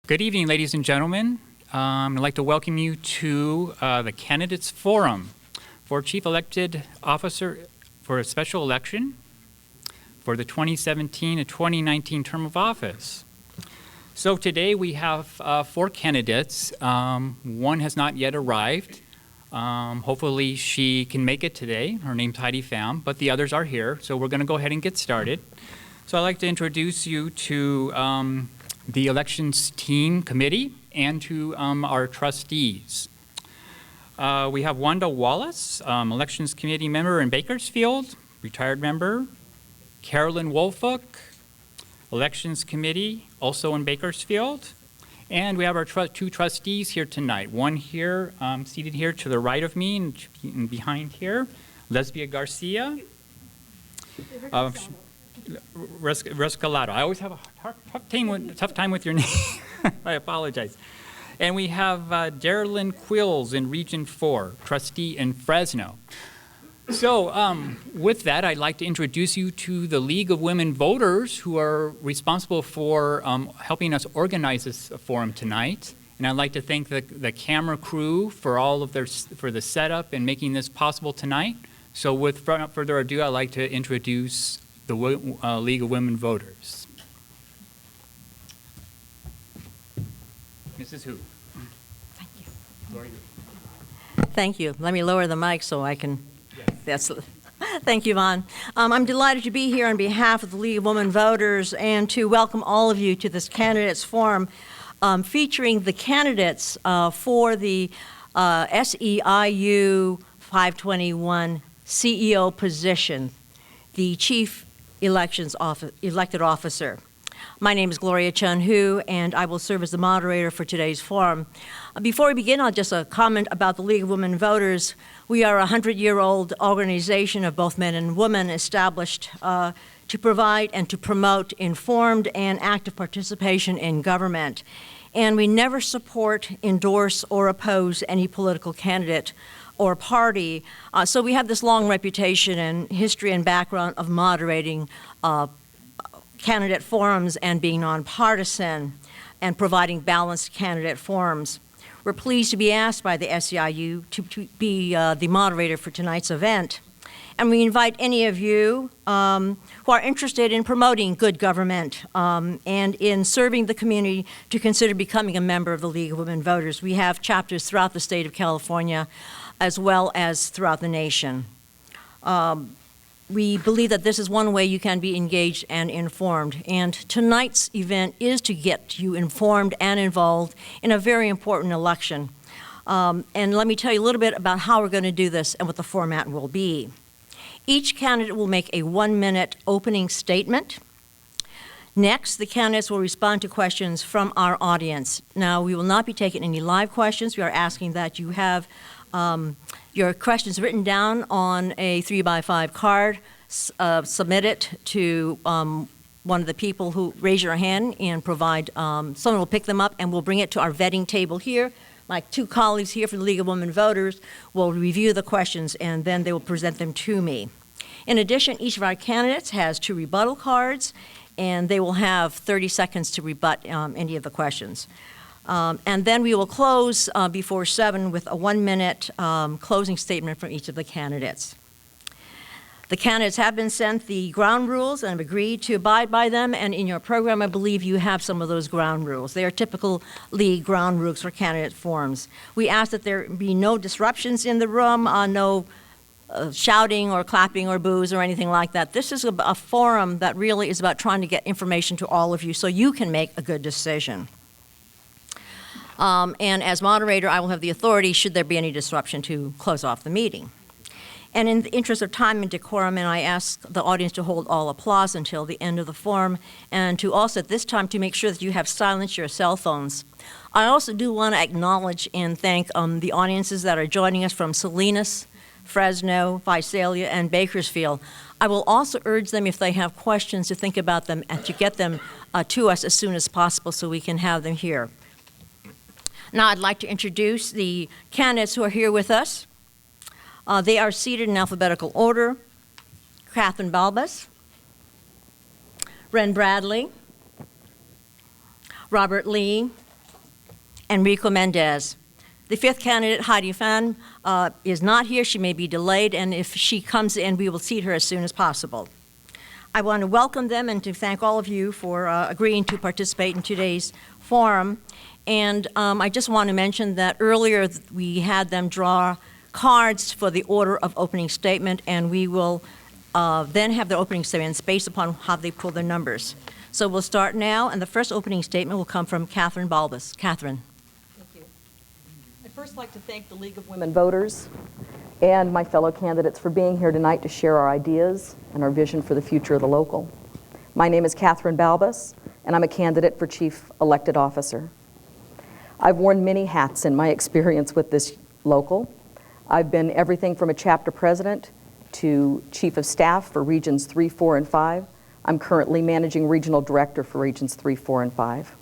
Good evening, ladies and gentlemen. I'd like to welcome you to the Candidates Forum for Chief Elected Officer for a special election for the 2017 to 2019 term of office. So today we have 4 candidates. One has not yet arrived. Hopefully she can make it today. Her name's Heidi Pham, but the others are here, so we're going to go ahead and get started. So I'd like to introduce you to the elections team committee and to our trustees. We have Wanda Wallace, elections committee member in Bakersfield, retired member. Carolyn Wolfook, elections committee, also in Bakersfield. And we have our 2 trustees here tonight. One here, seated here to the right of me and behind here, Lesbia Garcia. Rescalado. I always have a tough time with your name. I apologize. And we have Darylyn Quills in Region 4, trustee in Fresno. So with that, I'd like to introduce you to the League of Women Voters who are responsible for helping us organize this forum tonight. And I'd like to thank the camera crew for all of for the setup and making this possible tonight. So without further ado, I'd like to introduce the League of Women Voters. Mrs. Hu. Thank you. Gloria. Thank you. Let me lower the mic so I can. Yes. Thank you, Vaughn. I'm delighted to be here on behalf of the League of Women Voters and to welcome all of you to this candidates forum featuring the candidates for the SEIU 521 CEO position, the Chief Elected Officer. My name is Gloria Chun-Hu, and I will serve as the moderator for today's forum. Before we begin, I'll just comment about the League of Women Voters. We are a 100-year-old organization of both men and women established to provide and to promote informed and active participation in government. And we never support, endorse, or oppose any political candidate or party. So we have this long reputation and history and background of moderating candidate forums and being nonpartisan and providing balanced candidate forums. We're pleased to be asked by the SEIU to be the moderator for tonight's event. And we invite any of you who are interested in promoting good government and in serving the community to consider becoming a member of the League of Women Voters. We have chapters throughout the state of California as well as throughout the nation. We believe that this is one way you can be engaged and informed. And tonight's event is to get you informed and involved in a very important election. And let me tell you a little bit about how we're going to do this and what the format will be. Each candidate will make a 1-minute opening statement. Next, the candidates will respond to questions from our audience. Now, we will not be taking any live questions. We are asking that you have your questions written down on a 3x5 card, submit it to one of the people who raise your hand and provide, someone will pick them up and we'll bring it to our vetting table here. My 2 colleagues here from the League of Women Voters will review the questions and then they will present them to me. In addition, each of our candidates has 2 rebuttal cards and they will have 30 seconds to rebut any of the questions. And then we will close before 7 with a 1-minute closing statement from each of the candidates. The candidates have been sent the ground rules and have agreed to abide by them, and in your program, I believe you have some of those ground rules. They are typical league ground rules for candidate forums. We ask that there be no disruptions in the room, no shouting or clapping or boos or anything like that. This is a forum that really is about trying to get information to all of you so you can make a good decision. And as moderator, I will have the authority, should there be any disruption, to close off the meeting. And in the interest of time and decorum, and I ask the audience to hold all applause until the end of the forum, and to also at this time to make sure that you have silenced your cell phones. I also do want to acknowledge and thank the audiences that are joining us from Salinas, Fresno, Visalia, and Bakersfield. I will also urge them, if they have questions, to think about them and to get them to us as soon as possible so we can have them here. Now I'd like to introduce the candidates who are here with us. They are seated in alphabetical order. Catherine Balbus, Ren Bradley, Robert Lee, Enrico Mendez. The fifth candidate, Heidi Fan, is not here. She may be delayed, and if she comes in, we will seat her as soon as possible. I want to welcome them and to thank all of you for agreeing to participate in today's forum. And I just want to mention that earlier we had them draw cards for the order of opening statement, and we will then have the opening statements based upon how they pull their numbers. So we'll start now, and the first opening statement will come from Catherine Balbus. Catherine. Thank you. I'd first like to thank the League of Women Voters and my fellow candidates for being here tonight to share our ideas and our vision for the future of the local. My name is Catherine Balbus, and I'm a candidate for Chief Elected Officer. I've worn many hats in my experience with this local. I've been everything from a chapter president to Chief of Staff for Regions 3, 4, and 5. I'm currently Managing Regional Director for Regions 3, 4, and 5.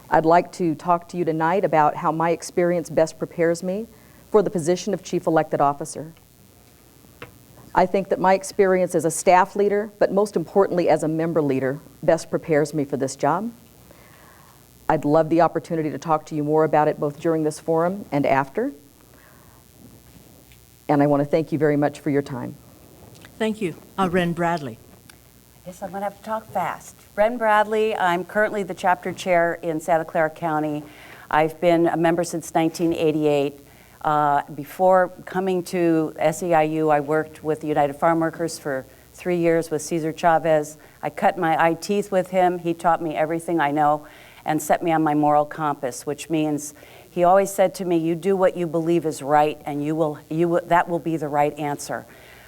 I'd like to talk to you tonight about how my experience best prepares me for the position of Chief Elected Officer. I think that my experience as a staff leader, but most importantly as a member leader, best prepares me for this job. I'd love the opportunity to talk to you more about it both during this forum and after. And I want to thank you very much for your time. Thank you. Ren Bradley. I guess I'm going to have to talk fast. Ren Bradley, I'm currently the chapter chair in Santa Clara County. I've been a member since 1988. Before coming to SEIU, I worked with the United Farm Workers for 3 years with Cesar Chavez. I cut my eye teeth with him. He taught me everything I know and set me on my moral compass, which means he always said to me, you do what you believe is right, and that will be the right answer.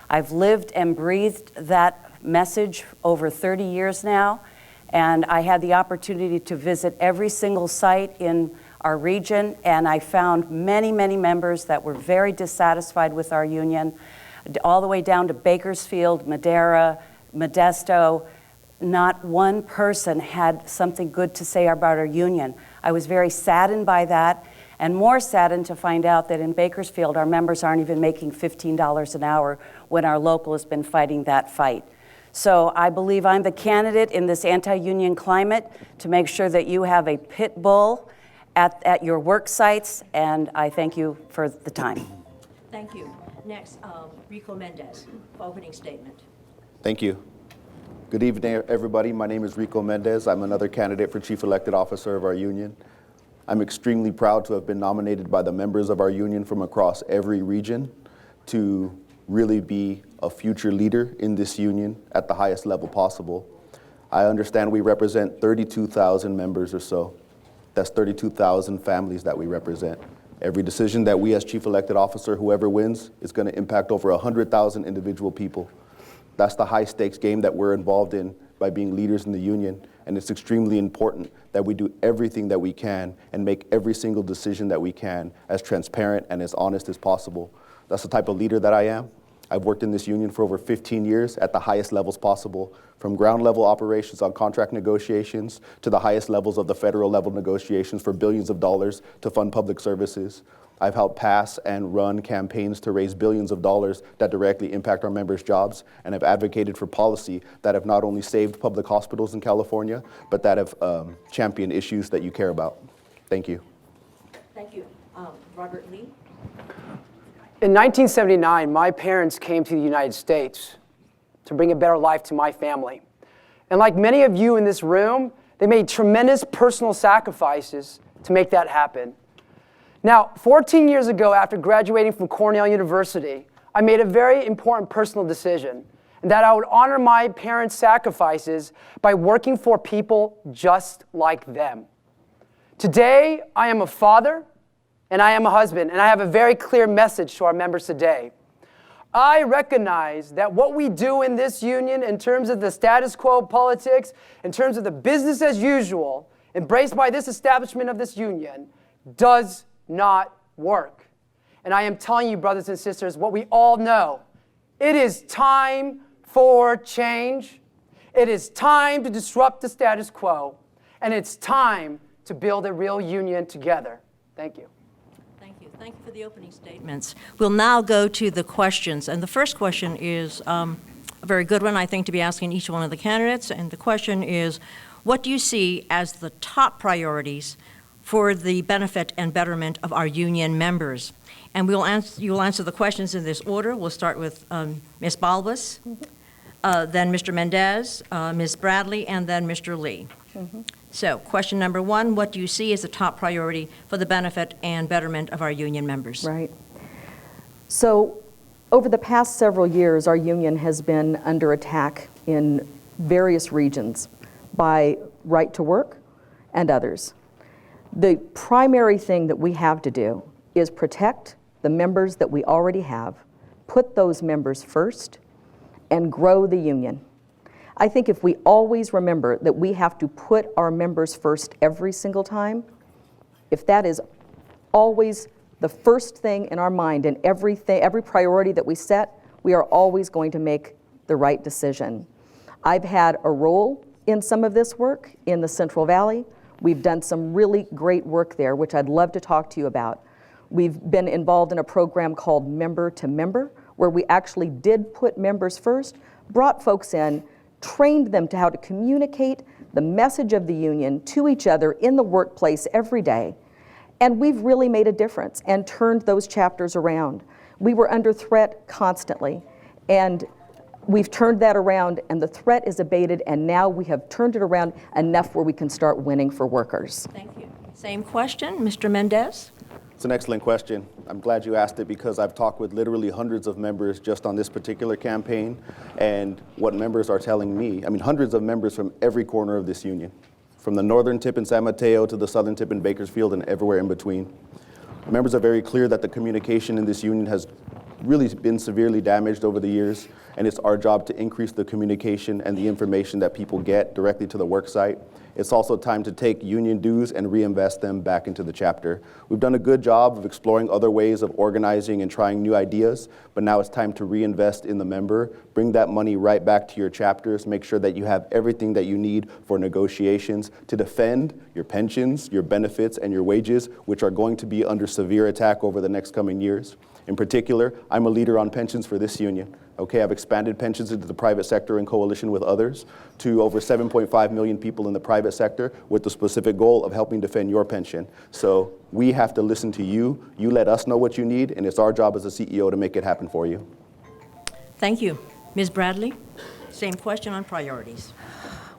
I've lived and breathed that message over 30 years now, and I had the opportunity to visit every single site in our region, and I found many, many members that were very dissatisfied with our union, all the way down to Bakersfield, Madera, Modesto. Not one person had something good to say about our union. I was very saddened by that, and more saddened to find out that in Bakersfield, our members aren't even making $15 an hour when our local has been fighting that fight. So I believe I'm the candidate in this anti-union climate to make sure that you have a pit bull at your work sites, and I thank you for the time. Thank you. Next, Rico Mendez, opening statement. Thank you. Good evening, everybody. My name is Rico Mendez. I'm another candidate for Chief Elected Officer of our union. I'm extremely proud to have been nominated by the members of our union from across every region to really be a future leader in this union at the highest level possible. I understand we represent 32,000 members or so. That's 32,000 families that we represent. Every decision that we as Chief Elected Officer, whoever wins, is going to impact over 100,000 individual people. That's the high stakes game that we're involved in by being leaders in the union, and it's extremely important that we do everything that we can and make every single decision that we can as transparent and as honest as possible. That's the type of leader that I am. I've worked in this union for over 15 years at the highest levels possible, from ground level operations on contract negotiations to the highest levels of the federal level negotiations for billions of dollars to fund public services. I've helped pass and run campaigns to raise billions of dollars that directly impact our members' jobs, and have advocated for policy that have not only saved public hospitals in California, but that have championed issues that you care about. Thank you. Thank you. Robert Lee. In 1979, my parents came to the United States to bring a better life to my family. And like many of you in this room, they made tremendous personal sacrifices to make that happen. Now, 14 years ago, after graduating from Cornell University, I made a very important personal decision, and that I would honor my parents' sacrifices by working for people just like them. Today, I am a father, and I am a husband, and I have a very clear message to our members today. I recognize that what we do in this union in terms of the status quo politics, in terms of the business as usual, embraced by this establishment of this union, does not work. And I am telling you, brothers and sisters, what we all know. It is time for change. It is time to disrupt the status quo. And it's time to build a real union together. Thank you. Thank you for the opening statements. We'll now go to the questions. And the first question is a very good one, I think, to be asking each one of the candidates. And the question is, what do you see as the top priorities for the benefit and betterment of our union members. And you'll answer the questions in this order. We'll start with Ms. Balbus, then Mr. Mendez, Ms. Bradley, and then Mr. Lee. So, question number one, what do you see as the top priority for the benefit and betterment of our union members? Right. So, over the past several years, our union has been under attack in various regions by Right to Work and others. The primary thing that we have to do is protect the members that we already have, put those members first, and grow the union. I think if we always remember that we have to put our members first every single time, if that is always the first thing in our mind and every priority that we set, we are always going to make the right decision. I've had a role in some of this work in the Central Valley. We've done some really great work there, which I'd love to talk to you about. We've been involved in a program called Member to Member, where we actually did put members first, brought folks in, trained them to how to communicate the message of the union to each other in the workplace every day. And we've really made a difference and turned those chapters around. We were under threat constantly, and we've turned that around, and the threat is abated, and now we have turned it around enough where we can start winning for workers. Thank you. Same question, Mr. Mendez. It's an excellent question. I'm glad you asked it because I've talked with literally hundreds of members just on this particular campaign, and what members are telling me, I mean, hundreds of members from every corner of this union, from the northern tip in San Mateo to the southern tip in Bakersfield and everywhere in between. Members are very clear that the communication in this union has really been severely damaged over the years, and it's our job to increase the communication and the information that people get directly to the work site. It's also time to take union dues and reinvest them back into the chapter. We've done a good job of exploring other ways of organizing and trying new ideas, but now it's time to reinvest in the member, bring that money right back to your chapters, make sure that you have everything that you need for negotiations to defend your pensions, your benefits, and your wages, which are going to be under severe attack over the next coming years. In particular, I'm a leader on pensions for this union. Okay, I've expanded pensions into the private sector in coalition with others to over 7.5 million people in the private sector with the specific goal of helping defend your pension. So we have to listen to you. You let us know what you need, and it's our job as a CEO to make it happen for you. Thank you. Ms. Bradley, same question on priorities.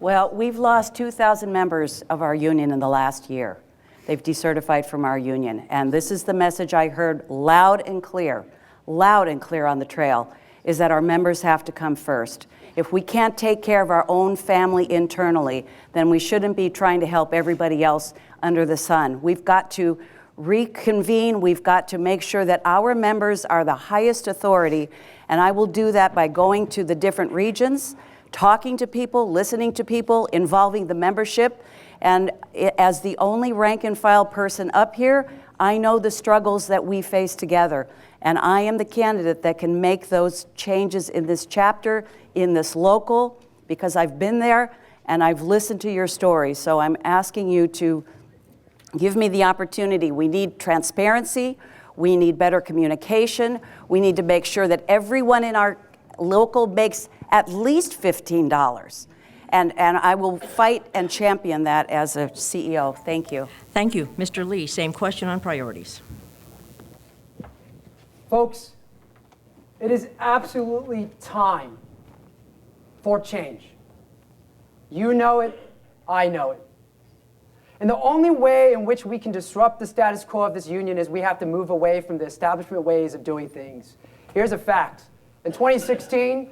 Well, we've lost 2,000 members of our union in the last year. They've decertified from our union. And this is the message I heard loud and clear on the trail, is that our members have to come first. If we can't take care of our own family internally, then we shouldn't be trying to help everybody else under the sun. We've got to reconvene. We've got to make sure that our members are the highest authority. And I will do that by going to the different regions, talking to people, listening to people, involving the membership. And as the only rank and file person up here, I know the struggles that we face together. And I am the candidate that can make those changes in this chapter, in this local, because I've been there and I've listened to your stories. So I'm asking you to give me the opportunity. We need transparency. We need better communication. We need to make sure that everyone in our local makes at least $15. And I will fight and champion that as a CEO. Thank you. Thank you. Mr. Lee, same question on priorities. Folks, it is absolutely time for change. You know it, I know it. And the only way in which we can disrupt the status quo of this union is we have to move away from the establishment ways of doing things. Here's a fact. In 2016,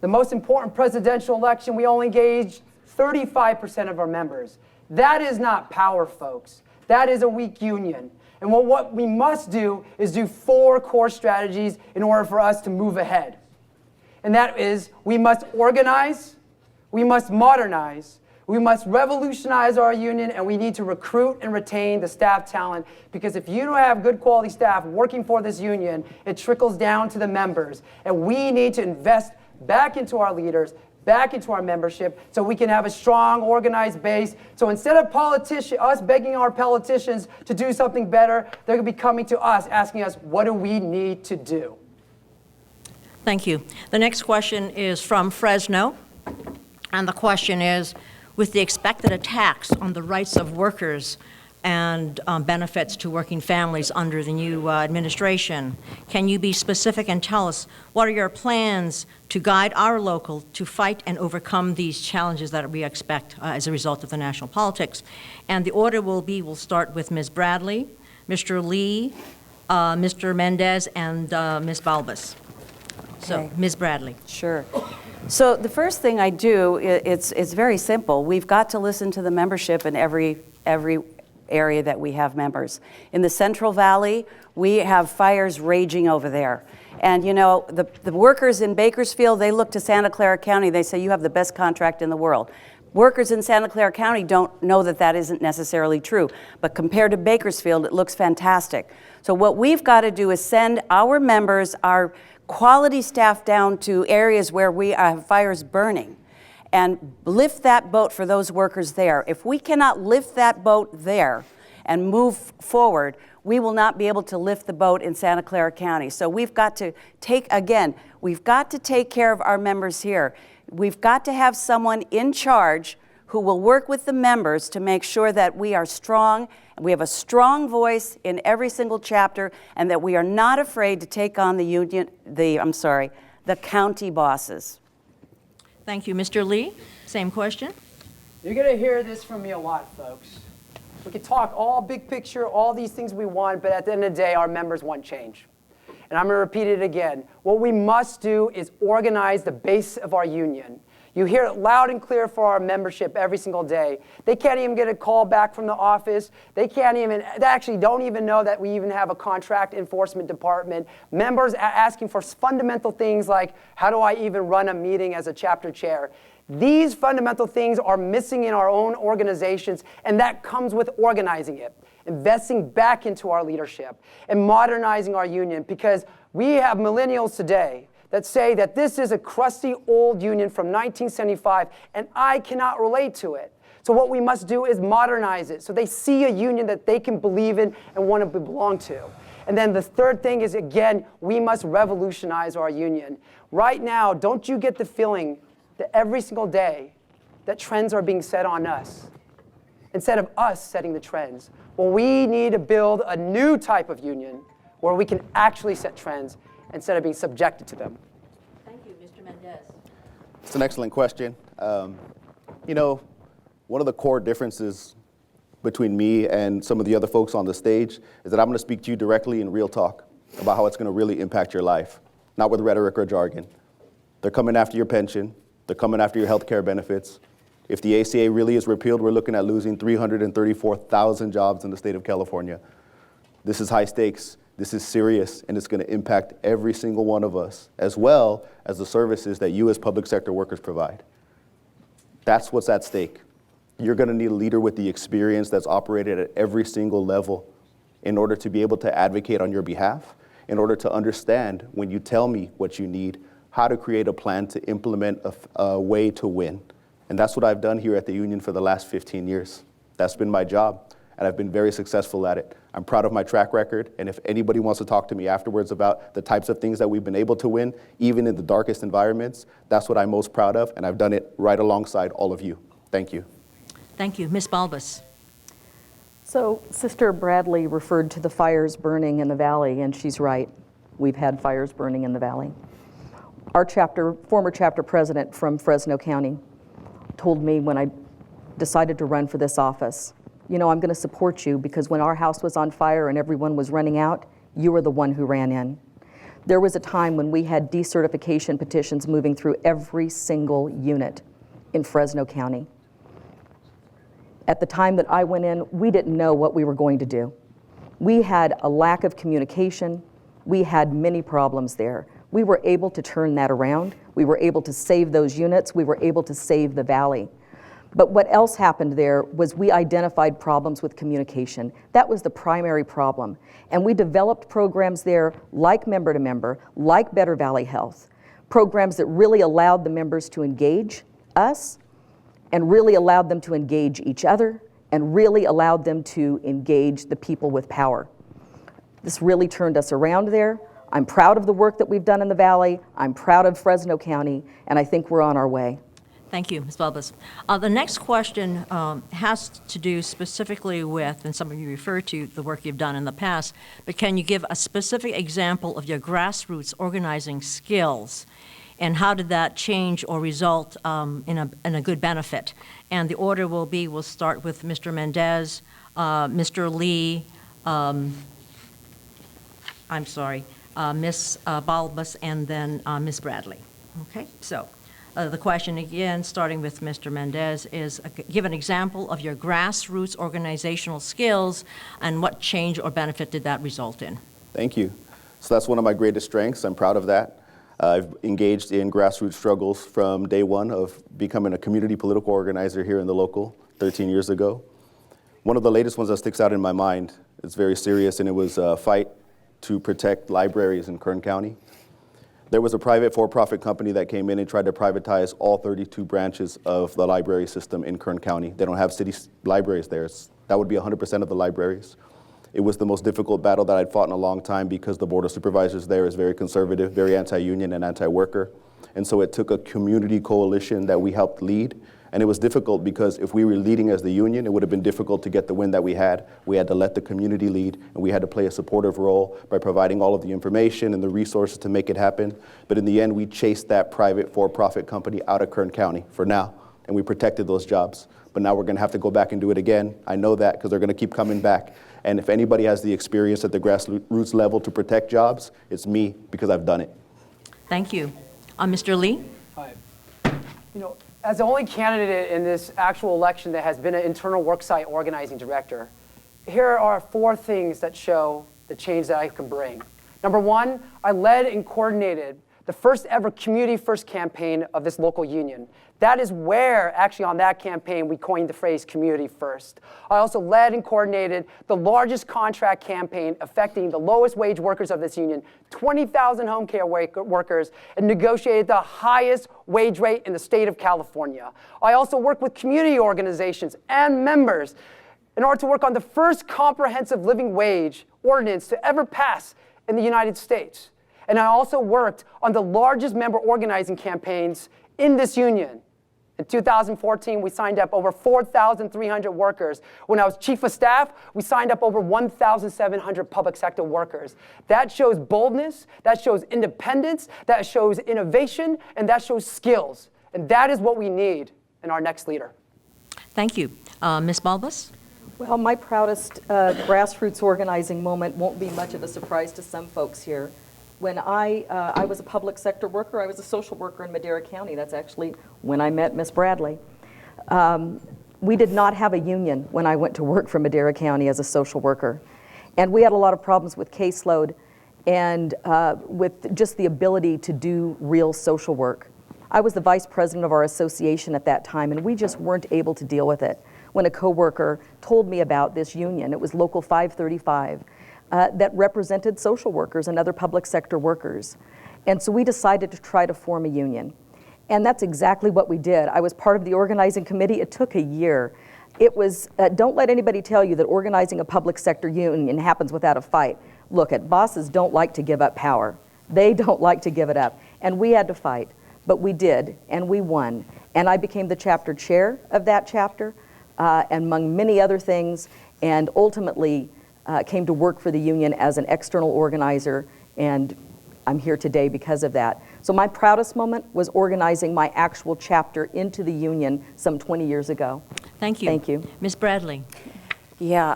the most important presidential election, we only engaged 35% of our members. That is not power, folks. That is a weak union. And what we must do is do 4 core strategies in order for us to move ahead. And that is, we must organize, we must modernize, we must revolutionize our union, and we need to recruit and retain the staff talent, because if you don't have good quality staff working for this union, it trickles down to the members. And we need to invest back into our leaders, back into our membership, so we can have a strong, organized base. So instead of us begging our politicians to do something better, they're going to be coming to us, asking us, what do we need to do? Thank you. The next question is from Fresno, and the question is, with the expected attacks on the rights of workers and benefits to working families under the new administration. Can you be specific and tell us what are your plans to guide our local to fight and overcome these challenges that we expect as a result of the national politics? And the order we'll start with Ms. Bradley, Mr. Lee, Mr. Mendez, and Ms. Balbus. So, Okay. Ms. Bradley. Sure. So the first thing I do, it's very simple. We've got to listen to the membership in every area that we have members. In the Central Valley, we have fires raging over there. And you know, the workers in Bakersfield, they look to Santa Clara County, they say, you have the best contract in the world. Workers in Santa Clara County don't know that that isn't necessarily true, but compared to Bakersfield, it looks fantastic. So what we've got to do is send our members, our quality staff, down to areas where we have fires burning and lift that boat for those workers there. If we cannot lift that boat there and move forward, we will not be able to lift the boat in Santa Clara County. So we've got to take care of our members here. We've got to have someone in charge who will work with the members to make sure that we are strong, and we have a strong voice in every single chapter, and that we are not afraid to take on the county bosses. Thank you. Mr. Lee, same question. You're going to hear this from me a lot, folks. We can talk all big picture, all these things we want, but at the end of the day, our members want change. And I'm going to repeat it again. What we must do is organize the base of our union. You hear it loud and clear for our membership every single day. They can't even get a call back from the office. They actually don't even know that we even have a contract enforcement department. Members are asking for fundamental things like, how do I even run a meeting as a chapter chair? These fundamental things are missing in our own organizations, and that comes with organizing it, investing back into our leadership, and modernizing our union, because we have millennials today that say that this is a crusty old union from 1975, and I cannot relate to it. So what we must do is modernize it so they see a union that they can believe in and want to belong to. And then the third thing is, again, we must revolutionize our union. Right now, don't you get the feeling that every single day that trends are being set on us instead of us setting the trends? Well, we need to build a new type of union where we can actually set trends instead of being subjected to them. Thank you. Mr. Mendez. It's an excellent question. You know, one of the core differences between me and some of the other folks on the stage is that I'm going to speak to you directly in real talk about how it's going to really impact your life, not with rhetoric or jargon. They're coming after your pension. They're coming after your health care benefits. If the ACA really is repealed, we're looking at losing 334,000 jobs in the state of California. This is high stakes. This is serious, and it's going to impact every single one of us, as well as the services that you as public sector workers provide. That's what's at stake. You're going to need a leader with the experience that's operated at every single level in order to be able to advocate on your behalf, in order to understand when you tell me what you need, how to create a plan to implement a way to win. And that's what I've done here at the union for the last 15 years. That's been my job, and I've been very successful at it. I'm proud of my track record, and if anybody wants to talk to me afterwards about the types of things that we've been able to win, even in the darkest environments, that's what I'm most proud of, and I've done it right alongside all of you. Thank you. Thank you. Ms. Balbus. So Sister Bradley referred to the fires burning in the valley, and she's right. We've had fires burning in the valley. Our former chapter president from Fresno County told me when I decided to run for this office, you know, I'm going to support you because when our house was on fire and everyone was running out, you were the one who ran in. There was a time when we had decertification petitions moving through every single unit in Fresno County. At the time that I went in, we didn't know what we were going to do. We had a lack of communication. We had many problems there. We were able to turn that around. We were able to save those units. We were able to save the valley. But what else happened there was we identified problems with communication. That was the primary problem. And we developed programs there like Member to Member, like Better Valley Health, programs that really allowed the members to engage us and really allowed them to engage each other and really allowed them to engage the people with power. This really turned us around there. I'm proud of the work that we've done in the Valley. I'm proud of Fresno County, and I think we're on our way. Thank you, Ms. Balbus. The next question has to do specifically with, and some of you refer to the work you've done in the past, but can you give a specific example of your grassroots organizing skills? And how did that change or result in a good benefit? And the order will be, we'll start with Mr. Mendez, Mr. Lee, Ms. Balbus, and then Ms. Bradley. Okay, so the question again, starting with Mr. Mendez, is give an example of your grassroots organizational skills and what change or benefit did that result in? Thank you. So that's one of my greatest strengths. I'm proud of that. I've engaged in grassroots struggles from day one of becoming a community political organizer here in the local 13 years ago. One of the latest ones that sticks out in my mind, it's very serious, and it was a fight to protect libraries in Kern County. There was a private for-profit company that came in and tried to privatize all 32 branches of the library system in Kern County. They don't have city libraries there. That would be 100% of the libraries. It was the most difficult battle that I'd fought in a long time because the Board of Supervisors there is very conservative, very anti-union and anti-worker. And so it took a community coalition that we helped lead. And it was difficult because if we were leading as the union, it would have been difficult to get the win that we had. We had to let the community lead, and we had to play a supportive role by providing all of the information and the resources to make it happen. But in the end, we chased that private for-profit company out of Kern County for now, and we protected those jobs. But now we're going to have to go back and do it again. I know that because they're going to keep coming back. And if anybody has the experience at the grassroots level to protect jobs, it's me, because I've done it. Thank you. Mr. Lee? Hi. As the only candidate in this actual election that has been an internal worksite organizing director, here are 4 things that show the change that I can bring. Number 1, I led and coordinated the first ever Community First campaign of this local union. That is where, actually on that campaign, we coined the phrase Community First. I also led and coordinated the largest contract campaign affecting the lowest wage workers of this union, 20,000 home care workers, and negotiated the highest wage rate in the state of California. I also worked with community organizations and members in order to work on the first comprehensive living wage ordinance to ever pass in the United States. And I also worked on the largest member organizing campaigns in this union. In 2014, we signed up over 4,300 workers. When I was chief of staff, we signed up over 1,700 public sector workers. That shows boldness, that shows independence, that shows innovation, and that shows skills. And that is what we need in our next leader. Thank you. Ms. Balbus? Well, my proudest grassroots organizing moment won't be much of a surprise to some folks here. When I was a public sector worker, I was a social worker in Madera County. That's actually when I met Miss Bradley. We did not have a union when I went to work for Madera County as a social worker. And we had a lot of problems with caseload and with just the ability to do real social work. I was the vice president of our association at that time, and we just weren't able to deal with it. When a coworker told me about this union, it was Local 535, that represented social workers and other public sector workers. And so we decided to try to form a union. And that's exactly what we did. I was part of the organizing committee. It took a year. It was, don't let anybody tell you that organizing a public sector union happens without a fight. Look, bosses don't like to give up power. They don't like to give it up. And we had to fight, but we did, and we won. And I became the chapter chair of that chapter, and among many other things, and ultimately came to work for the union as an external organizer, and I'm here today because of that. So my proudest moment was organizing my actual chapter into the union some 20 years ago. Thank you. Thank you. Ms. Bradley? Yeah,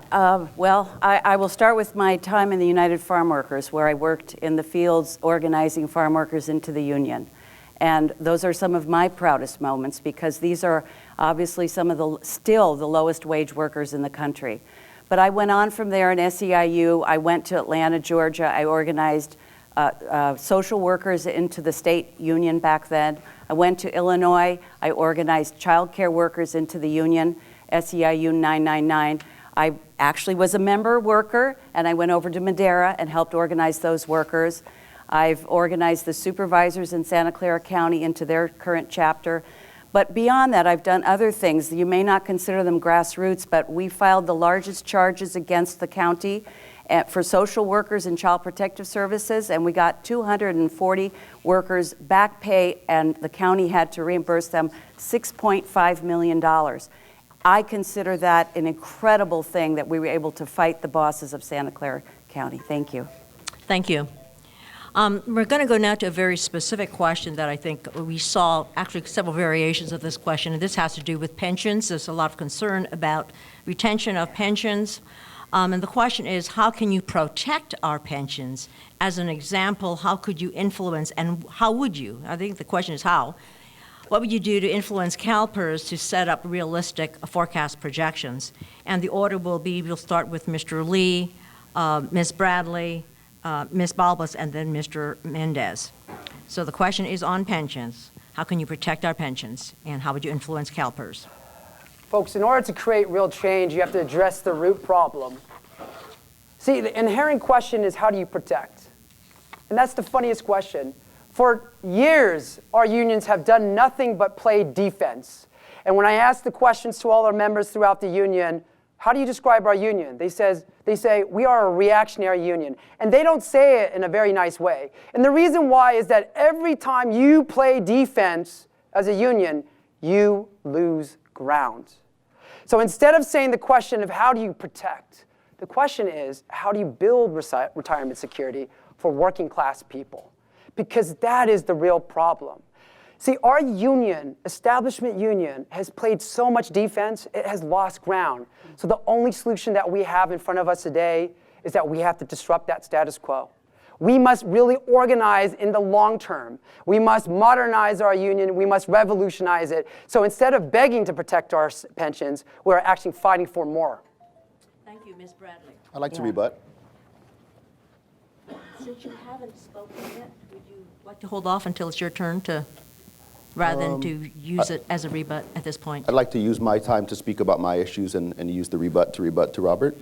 well, I will start with my time in the United Farm Workers, where I worked in the fields organizing farm workers into the union. And those are some of my proudest moments, because these are obviously some of still the lowest wage workers in the country. But I went on from there in SEIU. I went to Atlanta, Georgia. I organized social workers into the state union back then. I went to Illinois. I organized child care workers into the union, SEIU 999. I actually was a member worker, and I went over to Madera and helped organize those workers. I've organized the supervisors in Santa Clara County into their current chapter. But beyond that, I've done other things. You may not consider them grassroots, but we filed the largest charges against the county for social workers and child protective services, and we got 240 workers back pay, and the county had to reimburse them $6.5 million. I consider that an incredible thing that we were able to fight the bosses of Santa Clara County. Thank you. Thank you. We're going to go now to a very specific question that I think we saw, actually several variations of this question, and this has to do with pensions. There's a lot of concern about retention of pensions. And the question is, how can you protect our pensions? As an example, how could you influence, and how would you? I think the question is how. What would you do to influence CalPERS to set up realistic forecast projections? And the order will be, we'll start with Mr. Lee, Ms. Bradley, Ms. Balbus, and then Mr. Mendez. So the question is on pensions. How can you protect our pensions? And how would you influence CalPERS? Folks, in order to create real change, you have to address the root problem. See, the inherent question is, how do you protect? And that's the funniest question. For years, our unions have done nothing but play defense. And when I ask the questions to all our members throughout the union, how do you describe our union? They say, we are a reactionary union. And they don't say it in a very nice way. And the reason why is that every time you play defense as a union, you lose ground. So instead of saying the question of how do you protect, the question is, how do you build retirement security for working class people? Because that is the real problem. See, our union, establishment union, has played so much defense, it has lost ground. So the only solution that we have in front of us today is that we have to disrupt that status quo. We must really organize in the long term. We must modernize our union. We must revolutionize it. So instead of begging to protect our pensions, we're actually fighting for more. Thank you, Ms. Bradley. I'd like to rebut. Since you haven't spoken yet, would you like to hold off until it's your turn to, rather than to use it as a rebut at this point? I'd like to use my time to speak about my issues and use the rebut to Robert,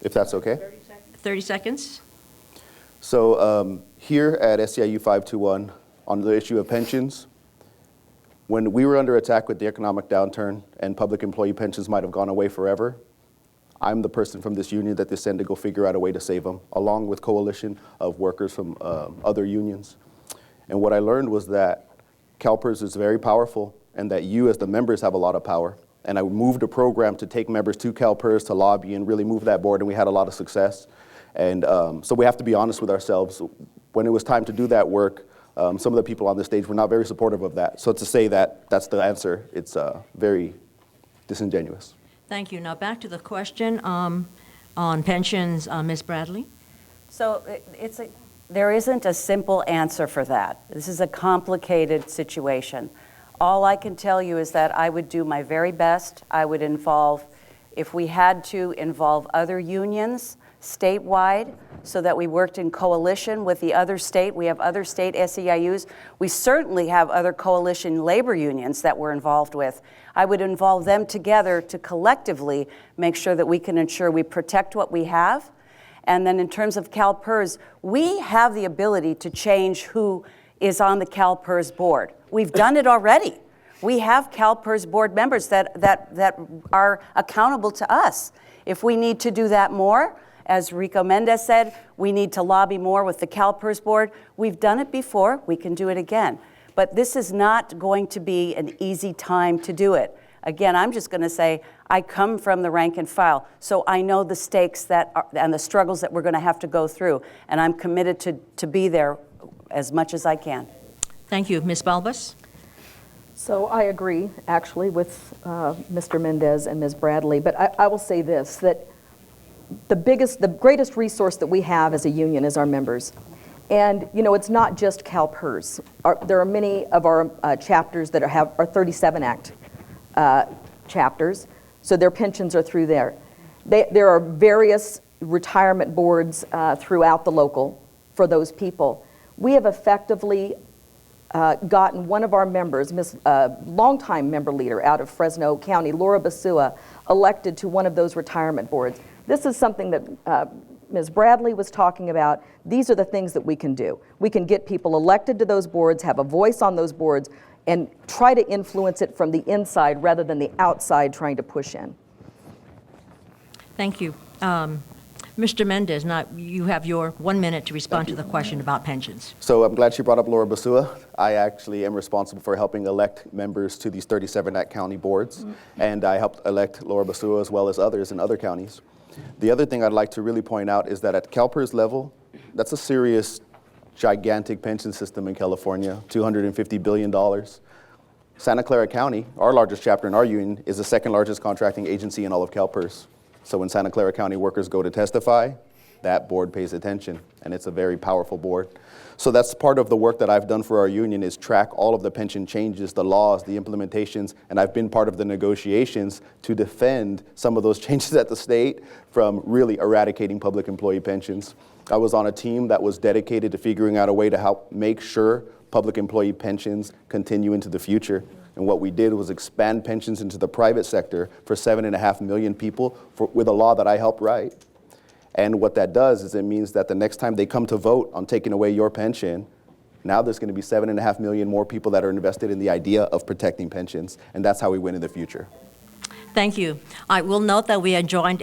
if that's okay. 30 seconds. So here at SEIU 521, on the issue of pensions, when we were under attack with the economic downturn and public employee pensions might have gone away forever, I'm the person from this union that they send to go figure out a way to save them, along with coalition of workers from other unions. And what I learned was that CalPERS is very powerful and that you as the members have a lot of power. And I moved a program to take members to CalPERS to lobby and really move that board, and we had a lot of success. And so we have to be honest with ourselves. When it was time to do that work, some of the people on the stage were not very supportive of that. So to say that that's the answer, it's very disingenuous. Thank you. Now back to the question on pensions, Ms. Bradley. So there isn't a simple answer for that. This is a complicated situation. All I can tell you is that I would do my very best. I would involve, if we had to, involve other unions statewide so that we worked in coalition with the other state. We have other state SEIUs. We certainly have other coalition labor unions that we're involved with. I would involve them together to collectively make sure that we can ensure we protect what we have. And then in terms of CalPERS, we have the ability to change who is on the CalPERS board. We've done it already. We have CalPERS board members that are accountable to us. If we need to do that more, as Rico Mendez said, we need to lobby more with the CalPERS board. We've done it before, we can do it again. But this is not going to be an easy time to do it. Again, I'm just going to say, I come from the rank and file, so I know the stakes and the struggles that we're going to have to go through, and I'm committed to be there as much as I can. Thank you. Ms. Balbus? So I agree, actually, with Mr. Mendez and Ms. Bradley, but I will say this, that the greatest resource that we have as a union is our members. And, you know, it's not just CalPERS. There are many of our chapters that are 37 Act chapters, so their pensions are through there. There are various retirement boards throughout the local for those people. We have effectively gotten one of our members, longtime member leader out of Fresno County, Laura Basua, elected to one of those retirement boards. This is something that Ms. Bradley was talking about. These are the things that we can do. We can get people elected to those boards, have a voice on those boards, and try to influence it from the inside rather than the outside trying to push in. Thank you. Mr. Mendez, now you have your 1 minute to respond to the question about pensions. So I'm glad she brought up Laura Basua. I actually am responsible for helping elect members to these 37 Act county boards, and I helped elect Laura Basua as well as others in other counties. The other thing I'd like to really point out is that at CalPERS level, that's a serious, gigantic pension system in California, $250 billion. Santa Clara County, our largest chapter in our union, is the second largest contracting agency in all of CalPERS. So when Santa Clara County workers go to testify, that board pays attention, and it's a very powerful board. So that's part of the work that I've done for our union, is track all of the pension changes, the laws, the implementations, and I've been part of the negotiations to defend some of those changes at the state from really eradicating public employee pensions. I was on a team that was dedicated to figuring out a way to help make sure public employee pensions continue into the future. And what we did was expand pensions into the private sector for 7.5 million people with a law that I helped write. And what that does is it means that the next time they come to vote on taking away your pension, now there's going to be 7.5 million more people that are invested in the idea of protecting pensions. And that's how we win in the future. Thank you. I will note that we are joined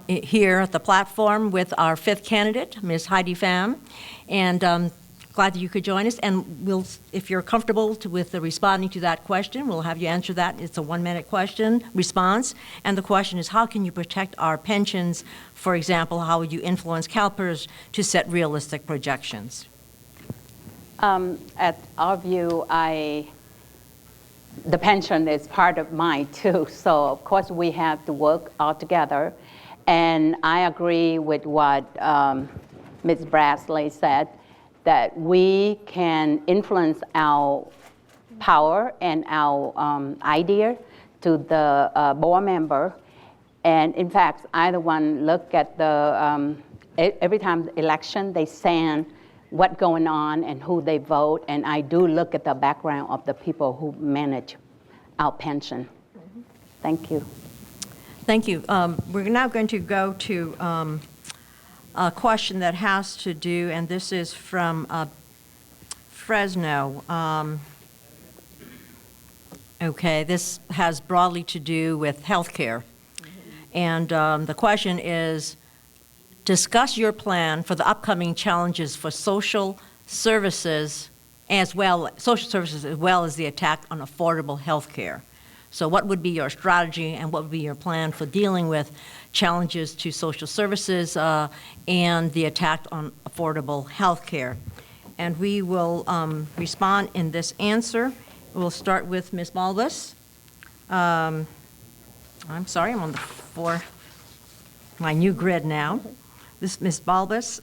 here at the platform with our 5th candidate, Ms. Heidi Pham. And glad that you could join us, and if you're comfortable with responding to that question, we'll have you answer that. It's a 1 minute question response, and the question is, how can you protect our pensions? For example, how would you influence CalPERS to set realistic projections? At our view, the pension is part of mine too, so of course we have to work all together, and I agree with what Ms. Bradley said, that we can influence our power and our idea to the board member. And in fact, I the one look at the, every time the election, they send what's going on and who they vote, and I do look at the background of the people who manage our pension. Thank you. Thank you. We're now going to go to a question that has to do, and this is from Fresno. Okay, this has broadly to do with health care. And the question is, discuss your plan for the upcoming challenges for social services as well as the attack on affordable health care. So what would be your strategy and what would be your plan for dealing with challenges to social services and the attack on affordable health care? And we will respond in this answer. We'll start with Ms. Balbus. I'm sorry, I'm on my new grid now. This is Ms. Balbus,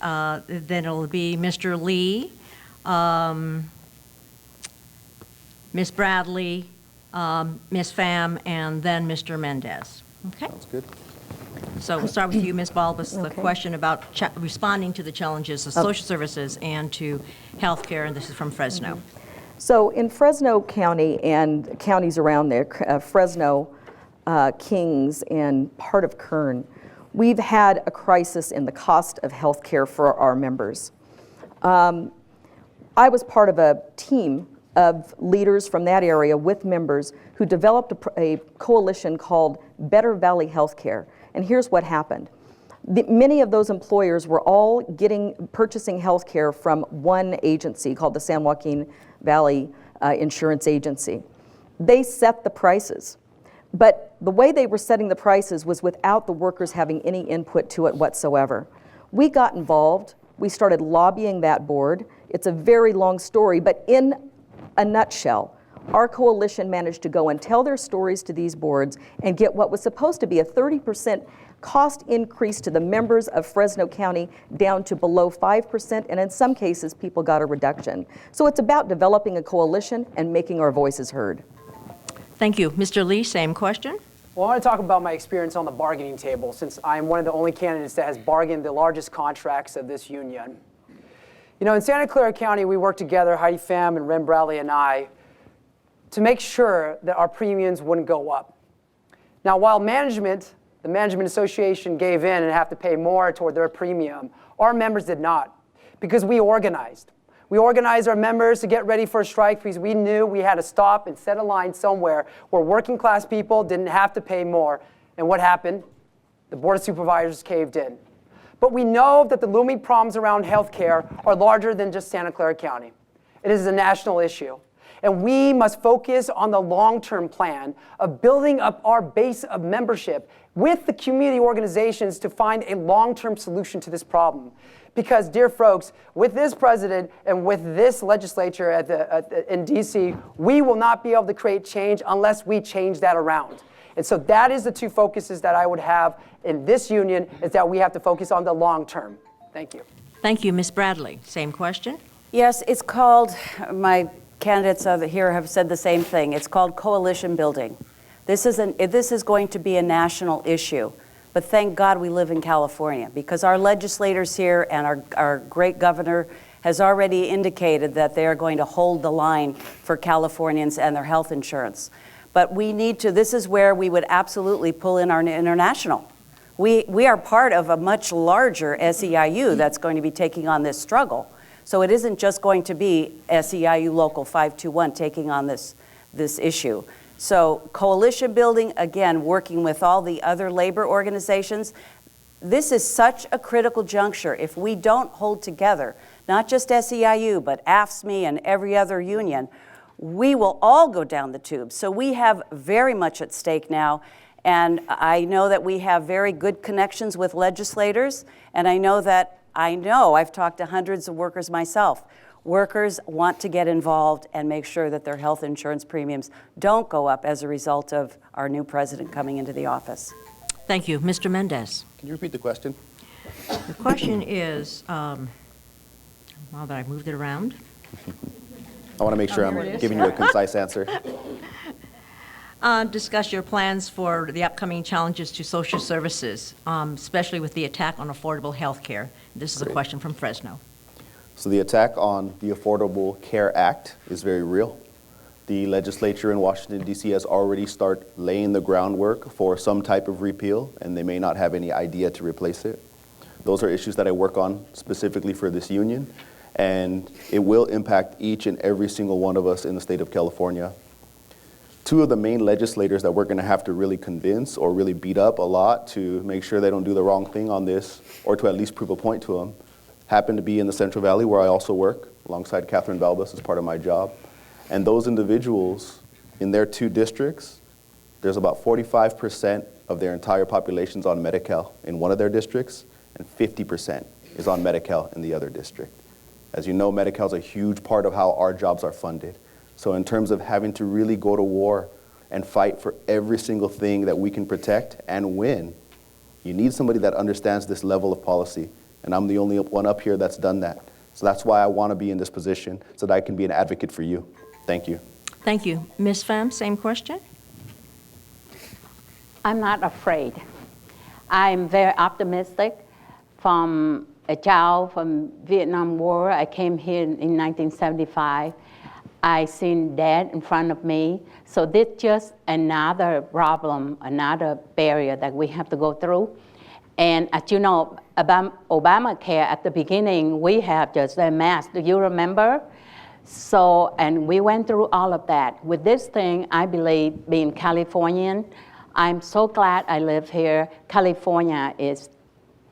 then it'll be Mr. Lee, Ms. Bradley, Ms. Pham, and then Mr. Mendez. Okay? Sounds good. So we'll start with you, Ms. Balbus, the question about responding to the challenges of social services and to health care, and this is from Fresno. So in Fresno County and counties around there, Fresno, Kings, and part of Kern, we've had a crisis in the cost of health care for our members. I was part of a team of leaders from that area with members who developed a coalition called Better Valley Healthcare. And here's what happened. Many of those employers were all purchasing health care from one agency called the San Joaquin Valley Insurance Agency. They set the prices, but the way they were setting the prices was without the workers having any input to it whatsoever. We got involved. We started lobbying that board. It's a very long story, but in a nutshell, our coalition managed to go and tell their stories to these boards and get what was supposed to be a 30% cost increase to the members of Fresno County down to below 5%, and in some cases, people got a reduction. So it's about developing a coalition and making our voices heard. Thank you. Mr. Lee, same question. Well, I want to talk about my experience on the bargaining table, since I am one of the only candidates that has bargained the largest contracts of this union. You know, in Santa Clara County, we worked together, Heidi Pham and Ren Bradley and I, to make sure that our premiums wouldn't go up. Now, while the Management Association gave in and have to pay more toward their premium, our members did not, because we organized. We organized our members to get ready for a strike because we knew we had to stop and set a line somewhere where working class people didn't have to pay more. And what happened? The Board of Supervisors caved in. But we know that the looming problems around healthcare are larger than just Santa Clara County. It is a national issue. And we must focus on the long-term plan of building up our base of membership with the community organizations to find a long-term solution to this problem. Because, dear folks, with this president and with this legislature in DC, we will not be able to create change unless we change that around. And so that is the two focuses that I would have in this union, is that we have to focus on the long term. Thank you. Thank you. Ms. Bradley, same question. Yes, it's called, my candidates here have said the same thing. It's called coalition building. This is going to be a national issue. But thank God we live in California, because our legislators here and our great governor has already indicated that they are going to hold the line for Californians and their health insurance. But we need to, this is where we would absolutely pull in our international. We are part of a much larger SEIU that's going to be taking on this struggle. So it isn't just going to be SEIU Local 521 taking on this issue. So coalition building, again, working with all the other labor organizations. This is such a critical juncture. If we don't hold together, not just SEIU, but AFSCME and every other union, we will all go down the tube. So we have very much at stake now. And I know that we have very good connections with legislators. And I know I've talked to hundreds of workers myself. Workers want to get involved and make sure that their health insurance premiums don't go up as a result of our new president coming into the office. Thank you. Mr. Mendez. Can you repeat the question? The question is, now that I've moved it around. I want to make sure I'm giving you a concise answer. Discuss your plans for the upcoming challenges to social services, especially with the attack on affordable health care. This is a question from Fresno. So the attack on the Affordable Care Act is very real. The legislature in Washington, D.C. has already started laying the groundwork for some type of repeal, and they may not have any idea to replace it. Those are issues that I work on specifically for this union, and it will impact each and every single one of us in the state of California. Two of the main legislators that we're going to have to really convince or really beat up a lot to make sure they don't do the wrong thing on this, or to at least prove a point to them, happen to be in the Central Valley, where I also work alongside Catherine Balbus as part of my job. And those individuals in their two districts, there's about 45% of their entire population's on Medi-Cal in one of their districts, and 50% is on Medi-Cal in the other district. As you know, Medi-Cal is a huge part of how our jobs are funded. So in terms of having to really go to war and fight for every single thing that we can protect and win, you need somebody that understands this level of policy. And I'm the only one up here that's done that. So that's why I want to be in this position, so that I can be an advocate for you. Thank you. Thank you. Ms. Pham, same question. I'm not afraid. I'm very optimistic. From a child from Vietnam War, I came here in 1975. I seen death in front of me. So this just another problem, another barrier that we have to go through. And as you know, about Obamacare, at the beginning, we have just a mask. Do you remember? So, and we went through all of that. With this thing, I believe, being Californian, I'm so glad I live here. California is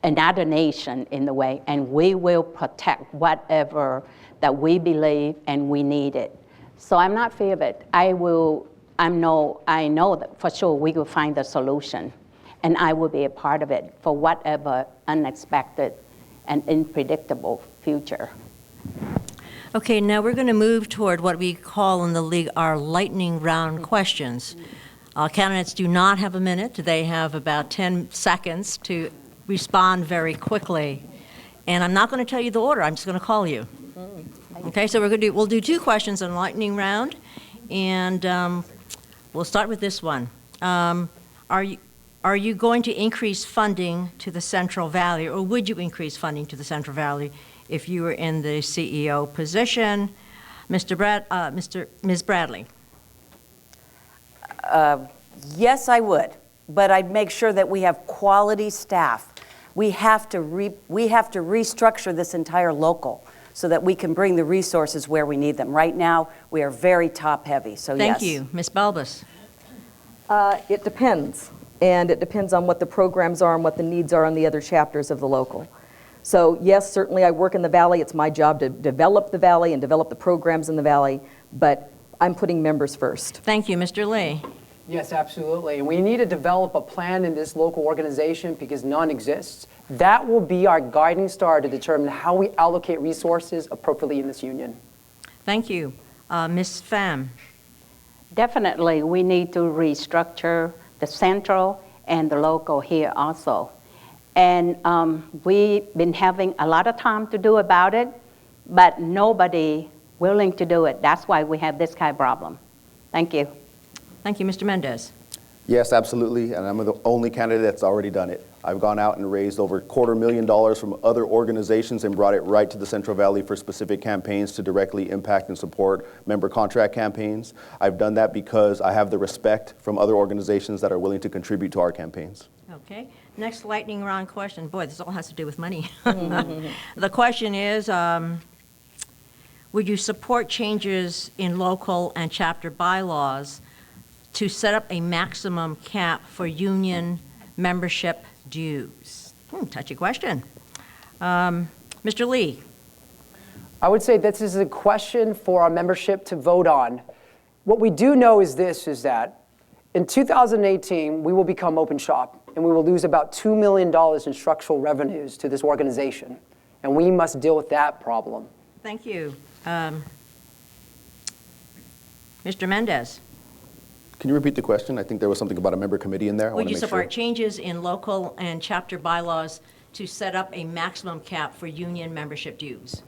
another nation in the way, and we will protect whatever that we believe and we need it. So I'm not fear of it. I know that for sure we will find a solution. And I will be a part of it for whatever unexpected and unpredictable future. Okay, now we're going to move toward what we call in the league our lightning round questions. Candidates do not have a minute. They have about 10 seconds to respond very quickly. And I'm not going to tell you the order. I'm just going to call you. Okay, so we'll do two questions in lightning round. And we'll start with this one. Are you going to increase funding to the Central Valley, or would you increase funding to the Central Valley if you were in the CEO position? Ms. Bradley. Yes, I would, but I'd make sure that we have quality staff. We have to restructure this entire local so that we can bring the resources where we need them. Right now, we are very top-heavy, so yes. Thank you. Ms. Balbus. It depends. and it depends on what the programs are and what the needs are on the other chapters of the local. So yes, certainly I work in the Valley. It's my job to develop the Valley and develop the programs in the Valley, but I'm putting members first. Thank you, Mr. Lee. Yes, absolutely. And we need to develop a plan in this local organization because none exists. That will be our guiding star to determine how we allocate resources appropriately in this union. Thank you. Ms. Pham. Definitely, we need to restructure the central and the local here also. And we've been having a lot of time to do about it, but nobody willing to do it. That's why we have this kind of problem. Thank you. Thank you, Mr. Mendez. Yes, absolutely, and I'm the only candidate that's already done it. I've gone out and raised over $250,000 from other organizations and brought it right to the Central Valley for specific campaigns to directly impact and support member contract campaigns. I've done that because I have the respect from other organizations that are willing to contribute to our campaigns. Okay. Next lightning round question. Boy, this all has to do with money. The question is, would you support changes in local and chapter bylaws to set up a maximum cap for union membership dues? Touchy question. Mr. Lee. I would say this is a question for our membership to vote on. What we do know is this, is that in 2018, we will become open shop, and we will lose about $2 million in structural revenues to this organization, and we must deal with that problem. Thank you. Mr. Mendez. Can you repeat the question? I think there was something about a member committee in there. Would you support changes in local and chapter bylaws to set up a maximum cap for union membership dues?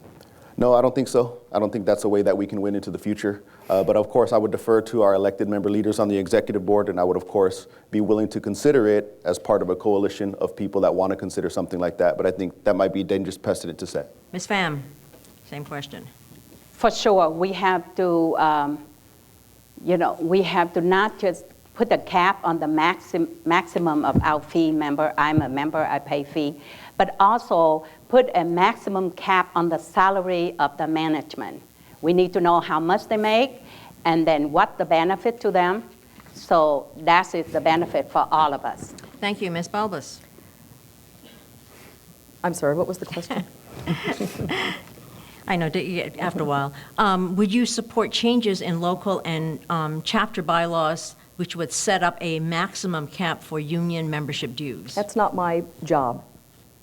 No, I don't think so. I don't think that's a way that we can win into the future. But of course, I would defer to our elected member leaders on the executive board, and I would, of course, be willing to consider it as part of a coalition of people that want to consider something like that. But I think that might be a dangerous precedent to set. Ms. Pham, same question. For sure, we have to, we have to not just put a cap on the maximum of our fee member. I'm a member, I pay fee. But also put a maximum cap on the salary of the management. We need to know how much they make and then what the benefit to them. So that is the benefit for all of us. Thank you, Ms. Balbus. I'm sorry, what was the question? I know, after a while. Would you support changes in local and chapter bylaws which would set up a maximum cap for union membership dues? That's not my job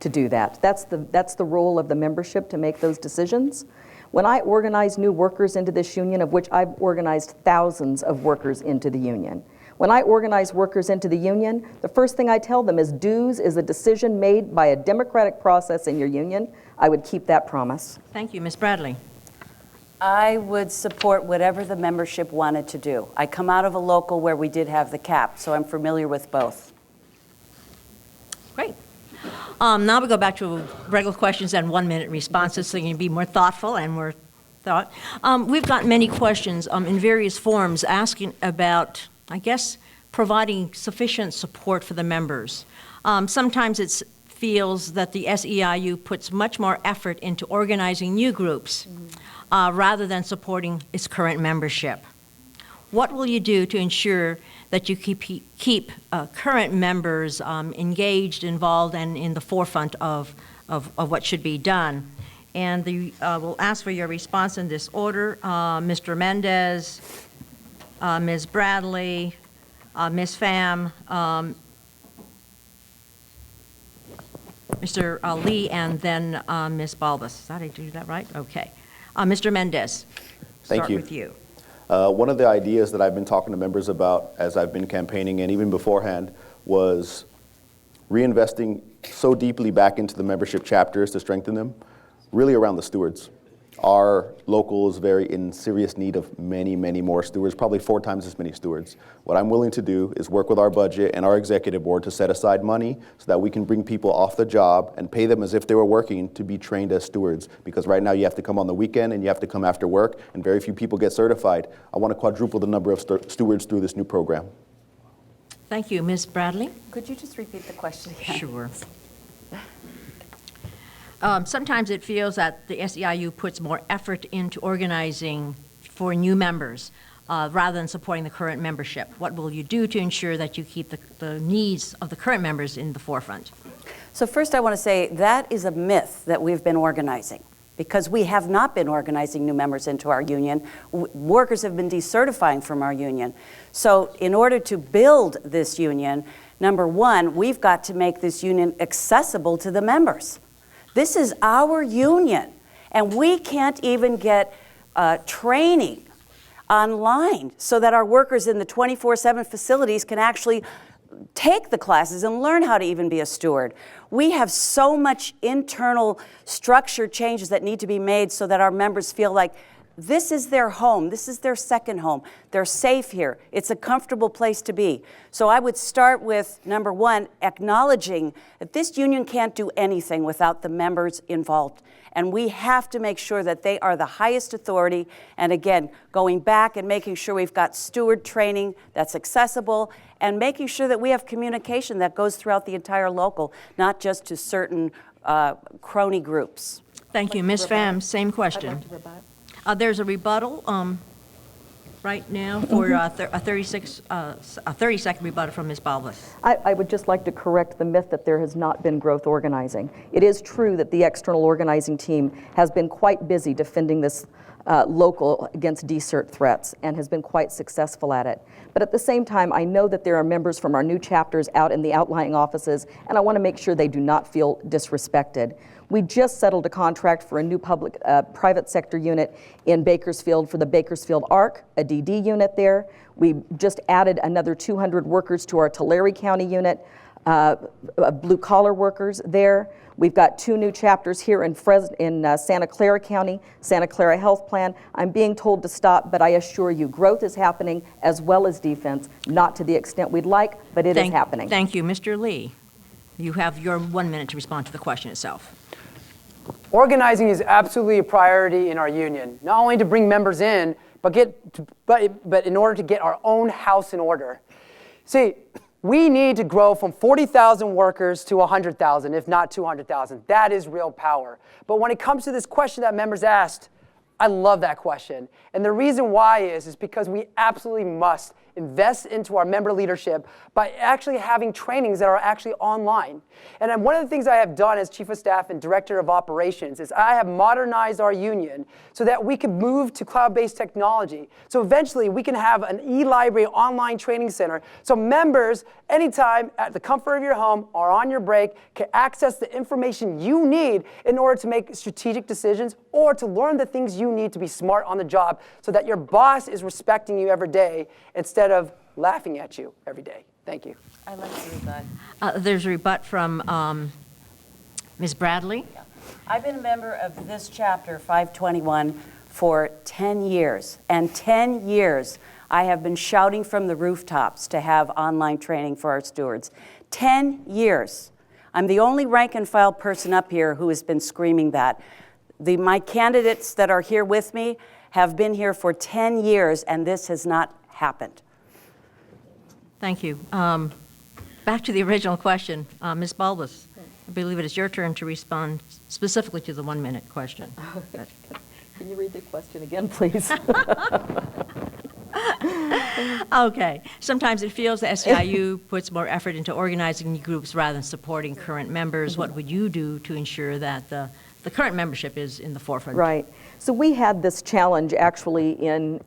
to do that. That's the role of the membership to make those decisions. When I organize new workers into this union, of which I've organized thousands of workers into the union, when I organize workers into the union, the first thing I tell them is dues is a decision made by a democratic process in your union. I would keep that promise. Thank you, Ms. Bradley. I would support whatever the membership wanted to do. I come out of a local where we did have the cap, so I'm familiar with both. Great. Now we go back to regular questions and 1-minute responses, so you can be more thoughtful and more thought. We've got many questions in various forms asking about, I guess, providing sufficient support for the members. Sometimes it feels that the SEIU puts much more effort into organizing new groups rather than supporting its current membership. What will you do to ensure that you keep current members engaged, involved, and in the forefront of what should be done? And we'll ask for your response in this order. Mr. Mendez, Ms. Bradley, Ms. Pham, Mr. Lee, and then Ms. Balbus. Did I do that right? Okay. Mr. Mendez, start with you. One of the ideas that I've been talking to members about as I've been campaigning and even beforehand was reinvesting so deeply back into the membership chapters to strengthen them, really around the stewards. Our local is very in serious need of many, many more stewards, probably 4 times as many stewards. What I'm willing to do is work with our budget and our executive board to set aside money so that we can bring people off the job and pay them as if they were working to be trained as stewards. Because right now you have to come on the weekend and you have to come after work, and very few people get certified. I want to quadruple the number of stewards through this new program. Thank you. Ms. Bradley? Could you just repeat the question again? Sure. Sometimes it feels that the SEIU puts more effort into organizing for new members rather than supporting the current membership? What will you do to ensure that you keep the needs of the current members in the forefront? So first I want to say that is a myth that we've been organizing, because we have not been organizing new members into our union. Workers have been decertifying from our union. So in order to build this union, number one, we've got to make this union accessible to the members. This is our union, and we can't even get training online so that our workers in the 24/7 facilities can actually take the classes and learn how to even be a steward. We have so much internal structure changes that need to be made so that our members feel like this is their home, this is their second home, they're safe here, it's a comfortable place to be. So I would start with, number one, acknowledging that this union can't do anything without the members involved. And we have to make sure that they are the highest authority. And again, going back and making sure we've got steward training that's accessible, and making sure that we have communication that goes throughout the entire local, not just to certain crony groups. Thank you. Ms. Pham, same question. There's a rebuttal right now for a 30-second rebuttal from Ms. Balbus. I would just like to correct the myth that there has not been growth organizing. It is true that the external organizing team has been quite busy defending this local against desert threats and has been quite successful at it. But at the same time, I know that there are members from our new chapters out in the outlying offices, and I want to make sure they do not feel disrespected. We just settled a contract for a new private sector unit in Bakersfield for the Bakersfield ARC, a DD unit there. We just added another 200 workers to our Tulare County unit, blue-collar workers there. We've got 2 new chapters here in Santa Clara County, Santa Clara Health Plan. I'm being told to stop, but I assure you, growth is happening as well as defense, not to the extent we'd like, but it is happening. Thank you. Mr. Lee, you have your 1 minute to respond to the question itself. Organizing is absolutely a priority in our union, not only to bring members in, but in order to get our own house in order. See, we need to grow from 40,000 workers to 100,000, if not 200,000. That is real power. But when it comes to this question that members asked, I love that question. And the reason why is because we absolutely must invest into our member leadership by actually having trainings that are actually online. And one of the things I have done as Chief of Staff and Director of Operations is I have modernized our union so that we can move to cloud-based technology. So eventually we can have an e-library online training center so members, anytime at the comfort of your home or on your break, can access the information you need in order to make strategic decisions or to learn the things you need to be smart on the job so that your boss is respecting you every day instead of laughing at you every day. Thank you. I'd like to rebut. There's a rebut from Ms. Bradley. I've been a member of this chapter, 521, for 10 years. And 10 years I have been shouting from the rooftops to have online training for our stewards. 10 years. I'm the only rank and file person up here who has been screaming that. My candidates that are here with me have been here for 10 years, and this has not happened. Thank you. Back to the original question. Ms. Balbus, I believe it is your turn to respond specifically to the 1 minute question. Can you read the question again, please? Okay. Sometimes it feels that SEIU puts more effort into organizing new groups rather than supporting current members. What would you do to ensure that the current membership is in the forefront? Right. So we had this challenge actually in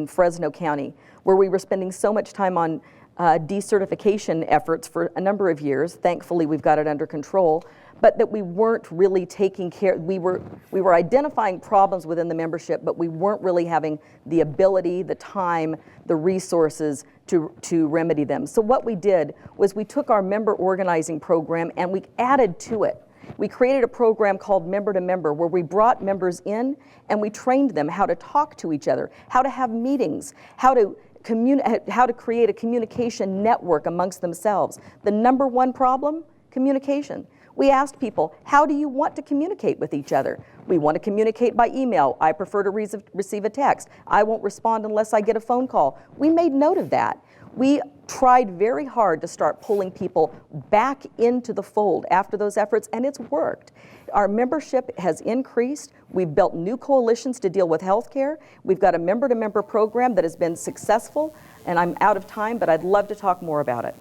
Fresno County, where we were spending so much time on decertification efforts for a number of years. Thankfully, we've got it under control, but that we weren't really taking care. We were identifying problems within the membership, but we weren't really having the ability, the time, the resources to remedy them. So what we did was we took our member organizing program and we added to it. We created a program called Member to Member, where we brought members in and we trained them how to talk to each other, how to have meetings, how to create a communication network amongst themselves. The number one problem, communication. We asked people, how do you want to communicate with each other? We want to communicate by email. I prefer to receive a text. I won't respond unless I get a phone call. We made note of that. We tried very hard to start pulling people back into the fold after those efforts, and it's worked. Our membership has increased. We've built new coalitions to deal with healthcare. We've got a member-to-member program that has been successful, and I'm out of time, but I'd love to talk more about it.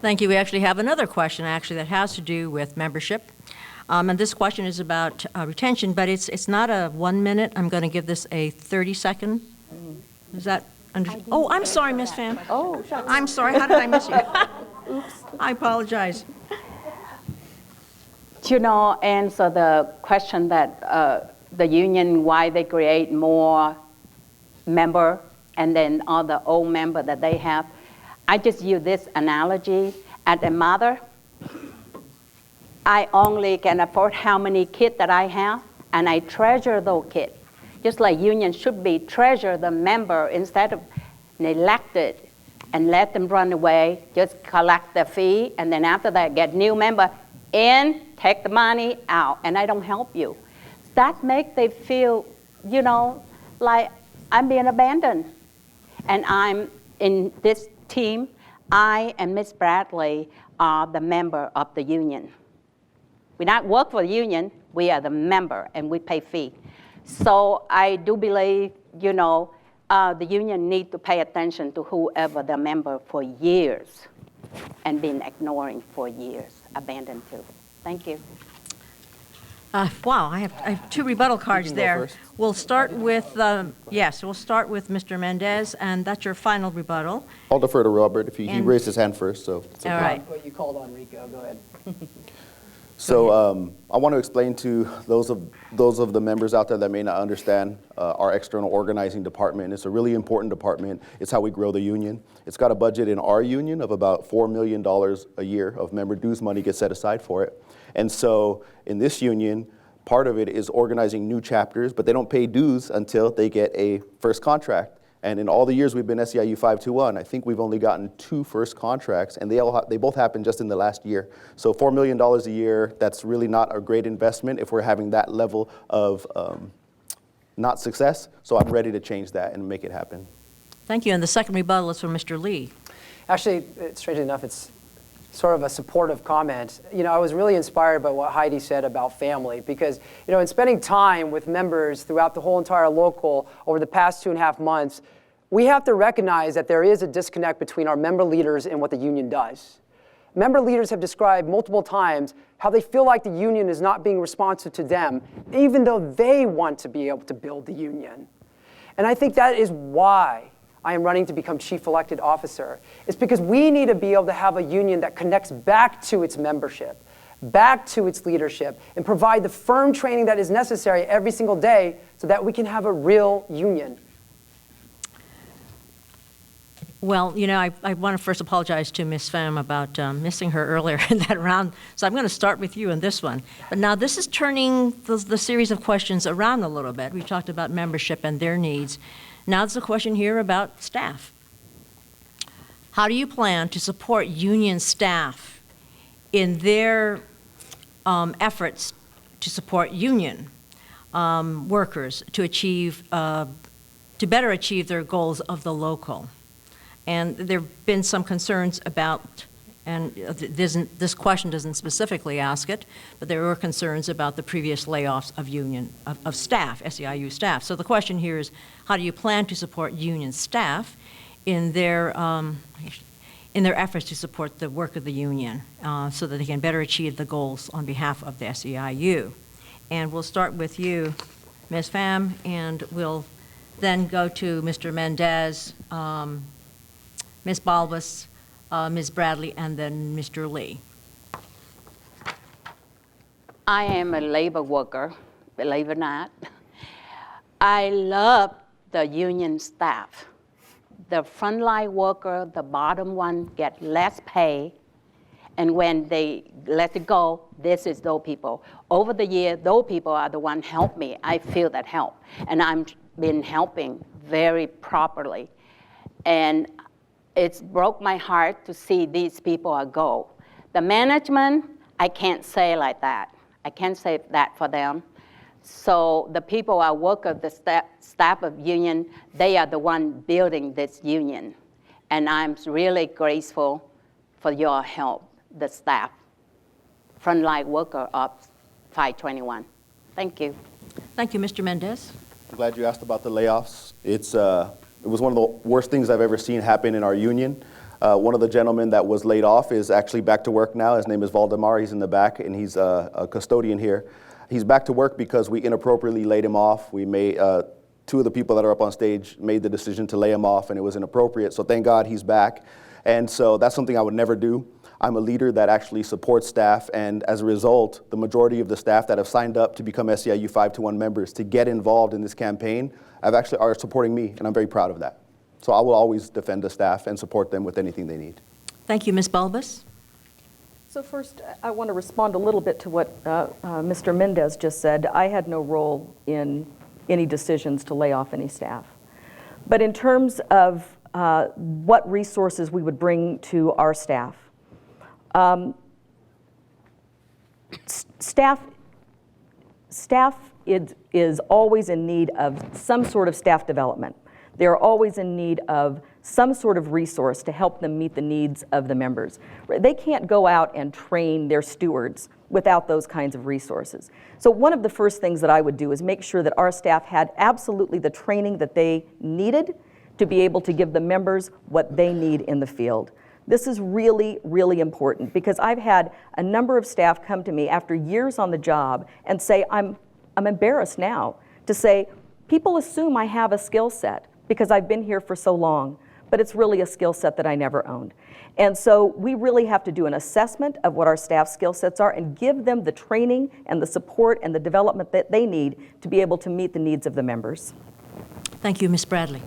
Thank you. We actually have another question, actually, that has to do with membership. And this question is about retention, but it's not a 1 minute. I'm going to give this a 30-second. Is that under? Oh, I'm sorry, Ms. Pham. Oh, shucks. I'm sorry. How did I miss you? Oops. I apologize. You know, answer the question that the union, why they create more member and then all the old member that they have. I just use this analogy. As a mother, I only can afford how many kids that I have, and I treasure those kids. Just like union should be treasure the member instead of neglect it and let them run away, just collect the fee, and then after that get new member in, take the money out, and I don't help you. That makes they feel, you know, like I'm being abandoned. And I'm in this team, I and Ms. Bradley are the member of the union. We not work for the union, we are the member and we pay fee. So I do believe, you know, the union need to pay attention to whoever the member for years and been ignoring for years, abandoned too. Thank you. Wow, I have 2 rebuttal cards there. first. We'll start with, we'll start with Mr. Mendez, and that's your final rebuttal. I'll defer to Robert if he And- raised his hand first. So it's okay. All right. What you called on Rico, go ahead. So I want to explain to those of the members out there that may not understand our external organizing department. It's a really important department. It's how we grow the union. It's got a budget in our union of about $4 million a year of member dues money gets set aside for it. And so in this union, part of it is organizing new chapters, but they don't pay dues until they get a first contract. And in all the years we've been SEIU 521, I think we've only gotten 2 first contracts, and they both happened just in the last year. So $4 million a year, that's really not a great investment if we're having that level of not success. So I'm ready to change that and make it happen. Thank you. And the second rebuttal is from Mr. Lee. Actually, strangely enough, it's sort of a supportive comment. You know, I was really inspired by what Heidi said about family because, you know, in spending time with members throughout the whole entire local over the past 2.5 months, we have to recognize that there is a disconnect between our member leaders and what the union does. Member leaders have described multiple times how they feel like the union is not being responsive to them, even though they want to be able to build the union. And I think that is why I am running to become chief elected officer. It's because we need to be able to have a union that connects back to its membership, back to its leadership, and provide the firm training that is necessary every single day so that we can have a real union. Well, you know, I want to first apologize to Ms. Pham about missing her earlier in that round. So I'm going to start with you in this one. But now this is turning the series of questions around a little bit. We talked about membership and their needs. Now there's a question here about staff. How do you plan to support union staff in their efforts to support union workers to achieve, to better achieve their goals of the local? And there have been some concerns about, and this question doesn't specifically ask it, but there were concerns about the previous layoffs of union, of staff, SEIU staff. So the question here is, how do you plan to support union staff in their efforts to support the work of the union so that they can better achieve the goals on behalf of the SEIU? And we'll start with you, Ms. Pham, and we'll then go to Mr. Mendez, Ms. Balbus, Ms. Bradley, and then Mr. Lee. I am a labor worker, believe it or not. I love the union staff. The frontline worker, the bottom one, get less pay. And when they let it go, this is those people. Over the years, those people are the ones help me. I feel that help. And I've been helping very properly. And it's broke my heart to see these people go. The management, I can't say like that. I can't say that for them. So the people I work with, the staff of union, they are the one building this union. And I'm really grateful for your help, the staff, frontline worker of 521. Thank you. Thank you, Mr. Mendez. I'm glad you asked about the layoffs. It was one of the worst things I've ever seen happen in our union. One of the gentlemen that was laid off is actually back to work now. His name is Valdemar. He's in the back, and he's a custodian here. He's back to work because we inappropriately laid him off. We made two of the people that are up on stage made the decision to lay him off, and it was inappropriate. So thank God he's back. And so that's something I would never do. I'm a leader that actually supports staff, and as a result, the majority of the staff that have signed up to become SEIU 521 members to get involved in this campaign are supporting me, and I'm very proud of that. So I will always defend the staff and support them with anything they need. Thank you, Ms. Balbus. So first, I want to respond a little bit to what Mr. Mendez just said. I had no role in any decisions to lay off any staff. But in terms of what resources we would bring to our staff, staff is always in need of some sort of staff development. They're always in need of some sort of resource to help them meet the needs of the members. They can't go out and train their stewards without those kinds of resources. So one of the first things that I would do is make sure that our staff had absolutely the training that they needed to be able to give the members what they need in the field. This is really, really important because I've had a number of staff come to me after years on the job and say, I'm embarrassed now to say, people assume I have a skill set because I've been here for so long, but it's really a skill set that I never owned. And so we really have to do an assessment of what our staff skill sets are and give them the training and the support and the development that they need to be able to meet the needs of the members. Thank you, Ms. Bradley.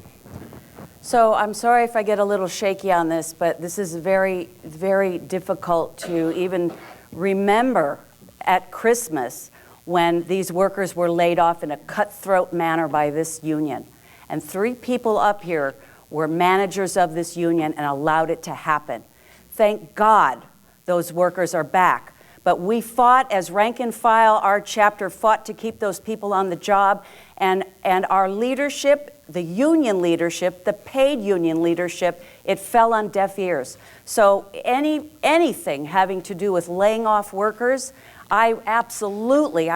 So I'm sorry if I get a little shaky on this, but this is very, very difficult to even remember at Christmas when these workers were laid off in a cutthroat manner by this union. And 3 people up here were managers of this union and allowed it to happen. Thank God those workers are back. But we fought as rank and file, our chapter fought to keep those people on the job, and our leadership, the union leadership, the paid union leadership, it fell on deaf ears. So anything having to do with laying off workers, I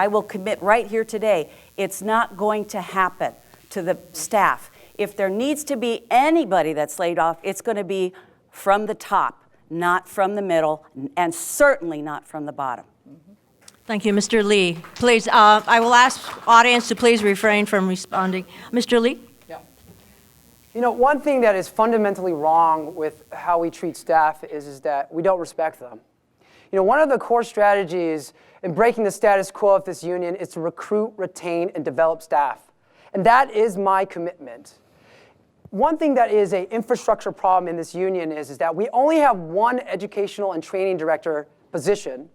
will commit right here today, it's not going to happen to the staff. If there needs to be anybody that's laid off, it's going to be from the top, not from the middle, and certainly not from the bottom. Thank you, Mr. Lee. Please, I will ask audience to please refrain from responding. Mr. Lee? Yeah. You know, one thing that is fundamentally wrong with how we treat staff is that we don't respect them. You know, one of the core strategies in breaking the status quo of this union is to recruit, retain, and develop staff. And that is my commitment. One thing that is an infrastructure problem in this union is that we only have one educational and training director position,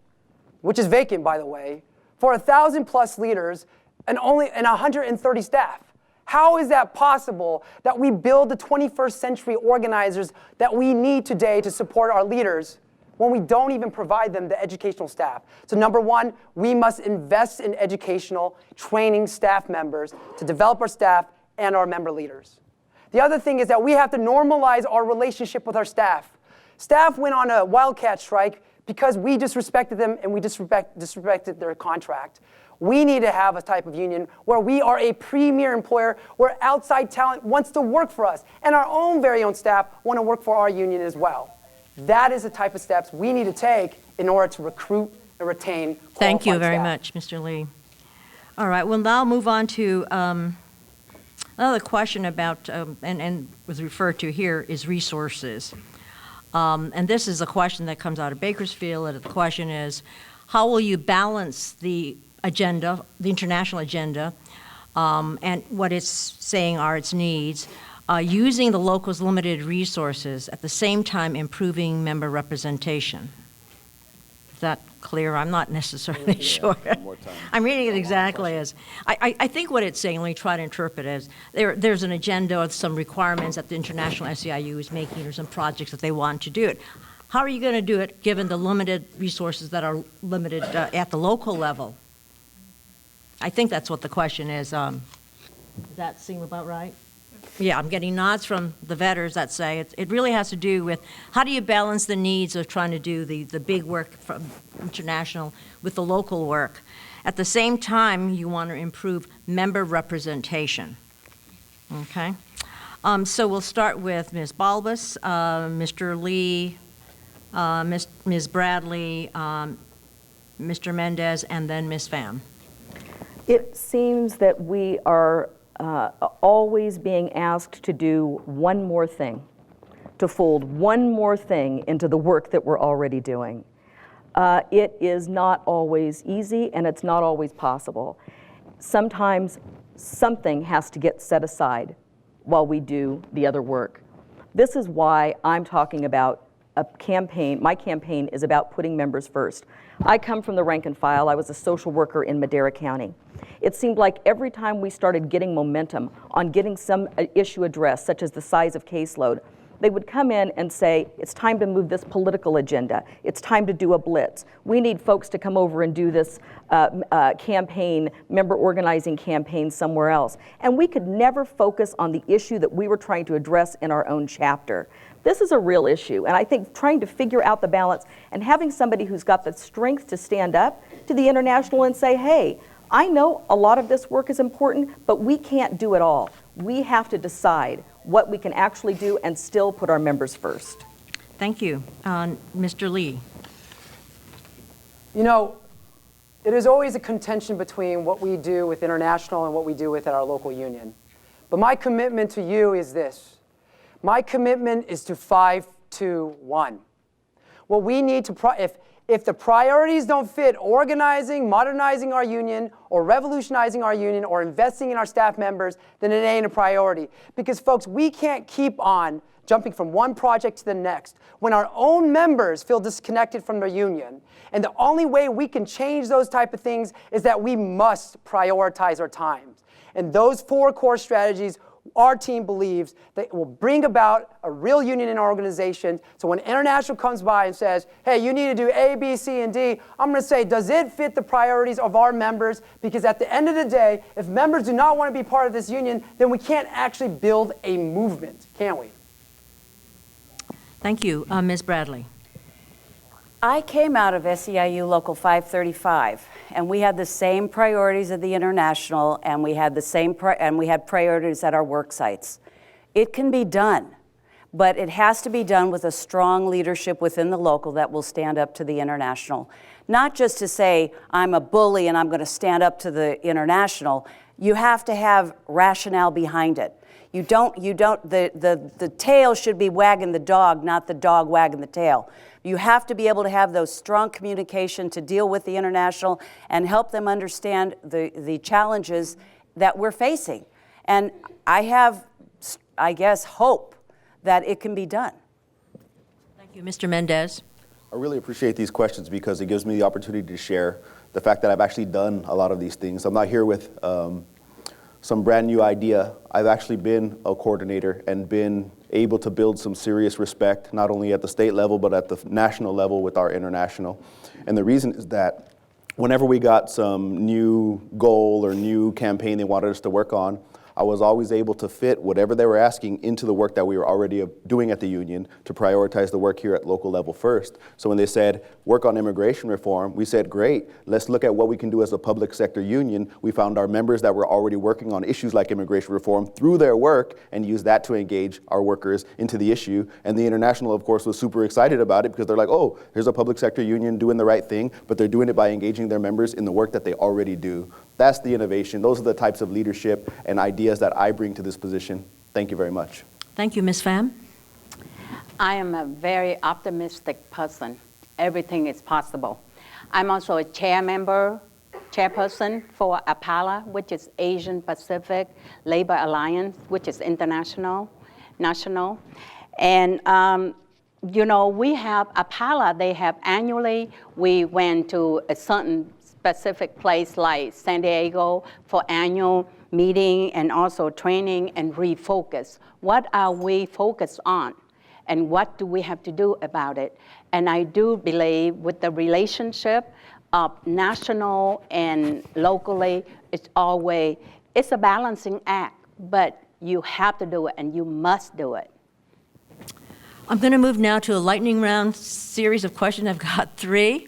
which is vacant, by the way, for 1,000+ leaders and 130 staff. How is that possible that we build the 21st century organizers that we need today to support our leaders when we don't even provide them the educational staff? So number one, we must invest in educational training staff members to develop our staff and our member leaders. The other thing is that we have to normalize our relationship with our staff. Staff went on a wildcat strike because we disrespected them and we disrespected their contract. We need to have a type of union where we are a premier employer, where outside talent wants to work for us, and our own very own staff want to work for our union as well. That is the type of steps we need to take in order to recruit and retain qualified Thank you very staff. much, Mr. Lee. All right, we'll now move on to another question about, and was referred to here, is resources. And this is a question that comes out of Bakersfield, and the question is, how will you balance the agenda, the international agenda, and what it's saying are its needs, using the locals' limited resources, at the same time improving member representation? Is that clear? I'm not necessarily sure. I'm reading it exactly as, I think what it's saying, let me try to interpret it as, there's an agenda or some requirements that the International SEIU is making or some projects that they want to do it. How are you going to do it given the limited resources that are limited at the local level? I think that's what the question is. Does that seem about right? Yeah, I'm getting nods from the veterans that say it really has to do with how do you balance the needs of trying to do the big work from international with the local work. At the same time, you want to improve member representation. Okay? So we'll start with Ms. Balbus, Mr. Lee, Ms. Bradley, Mr. Mendez, and then Ms. Pham. It seems that we are always being asked to do one more thing, to fold one more thing into the work that we're already doing. It is not always easy, and it's not always possible. Sometimes something has to get set aside while we do the other work. This is why I'm talking about a campaign. My campaign is about putting members first. I come from the rank and file. I was a social worker in Madera County. It seemed like every time we started getting momentum on getting some issue addressed, such as the size of caseload, they would come in and say, it's time to move this political agenda. It's time to do a blitz. We need folks to come over and do this campaign, member organizing campaign somewhere else. And we could never focus on the issue that we were trying to address in our own chapter. This is a real issue, and I think trying to figure out the balance and having somebody who's got the strength to stand up to the international and say, hey, I know a lot of this work is important, but we can't do it all. We have to decide what we can actually do and still put our members first. Thank you. Mr. Lee. You know, it is always a contention between what we do with international and what we do with our local union. But my commitment to you is this. My commitment is to 5-2-1. What we need to, if the priorities don't fit organizing, modernizing our union, or revolutionizing our union, or investing in our staff members, then it ain't a priority. Because folks, we can't keep on jumping from one project to the next when our own members feel disconnected from their union. And the only way we can change those type of things is that we must prioritize our times. And those 4 core strategies, our team believes that it will bring about a real union in our organization. So when international comes by and says, hey, you need to do A, B, C, and D, I'm going to say, does it fit the priorities of our members? Because at the end of the day, if members do not want to be part of this union, then we can't actually build a movement, can we? Thank you. Ms. Bradley. I came out of SEIU Local 535, and we had the same priorities at the international, and we had the same priorities at our work sites. It can be done, but it has to be done with a strong leadership within the local that will stand up to the international. Not just to say, I'm a bully and I'm going to stand up to the international. You have to have rationale behind it. The tail should be wagging the dog, not the dog wagging the tail. You have to be able to have those strong communication to deal with the international and help them understand the challenges that we're facing. And I have, I guess, hope that it can be done. Thank you. Mr. Mendez. I really appreciate these questions because it gives me the opportunity to share the fact that I've actually done a lot of these things. I'm not here with some brand new idea. I've actually been a coordinator and been able to build some serious respect, not only at the state level, but at the national level with our international. And the reason is that whenever we got some new goal or new campaign they wanted us to work on, I was always able to fit whatever they were asking into the work that we were already doing at the union to prioritize the work here at local level first. So when they said, work on immigration reform, we said, great, let's look at what we can do as a public sector union. We found our members that were already working on issues like immigration reform through their work and used that to engage our workers into the issue. And the international, of course, was super excited about it because they're like, oh, here's a public sector union doing the right thing, but they're doing it by engaging their members in the work that they already do. That's the innovation. Those are the types of leadership and ideas that I bring to this position. Thank you very much. Thank you. Ms. Pham. I am a very optimistic person. Everything is possible. I'm also a chairperson for APALA, which is Asian Pacific Labor Alliance, which is national. And you know, we have APALA, they have annually, we went to a certain specific place like San Diego for annual meeting and also training and refocus. What are we focused on? And what do we have to do about it? And I do believe with the relationship of national and locally, it's a balancing act. But you have to do it, and you must do it. I'm going to move now to a lightning round series of questions. I've got 3.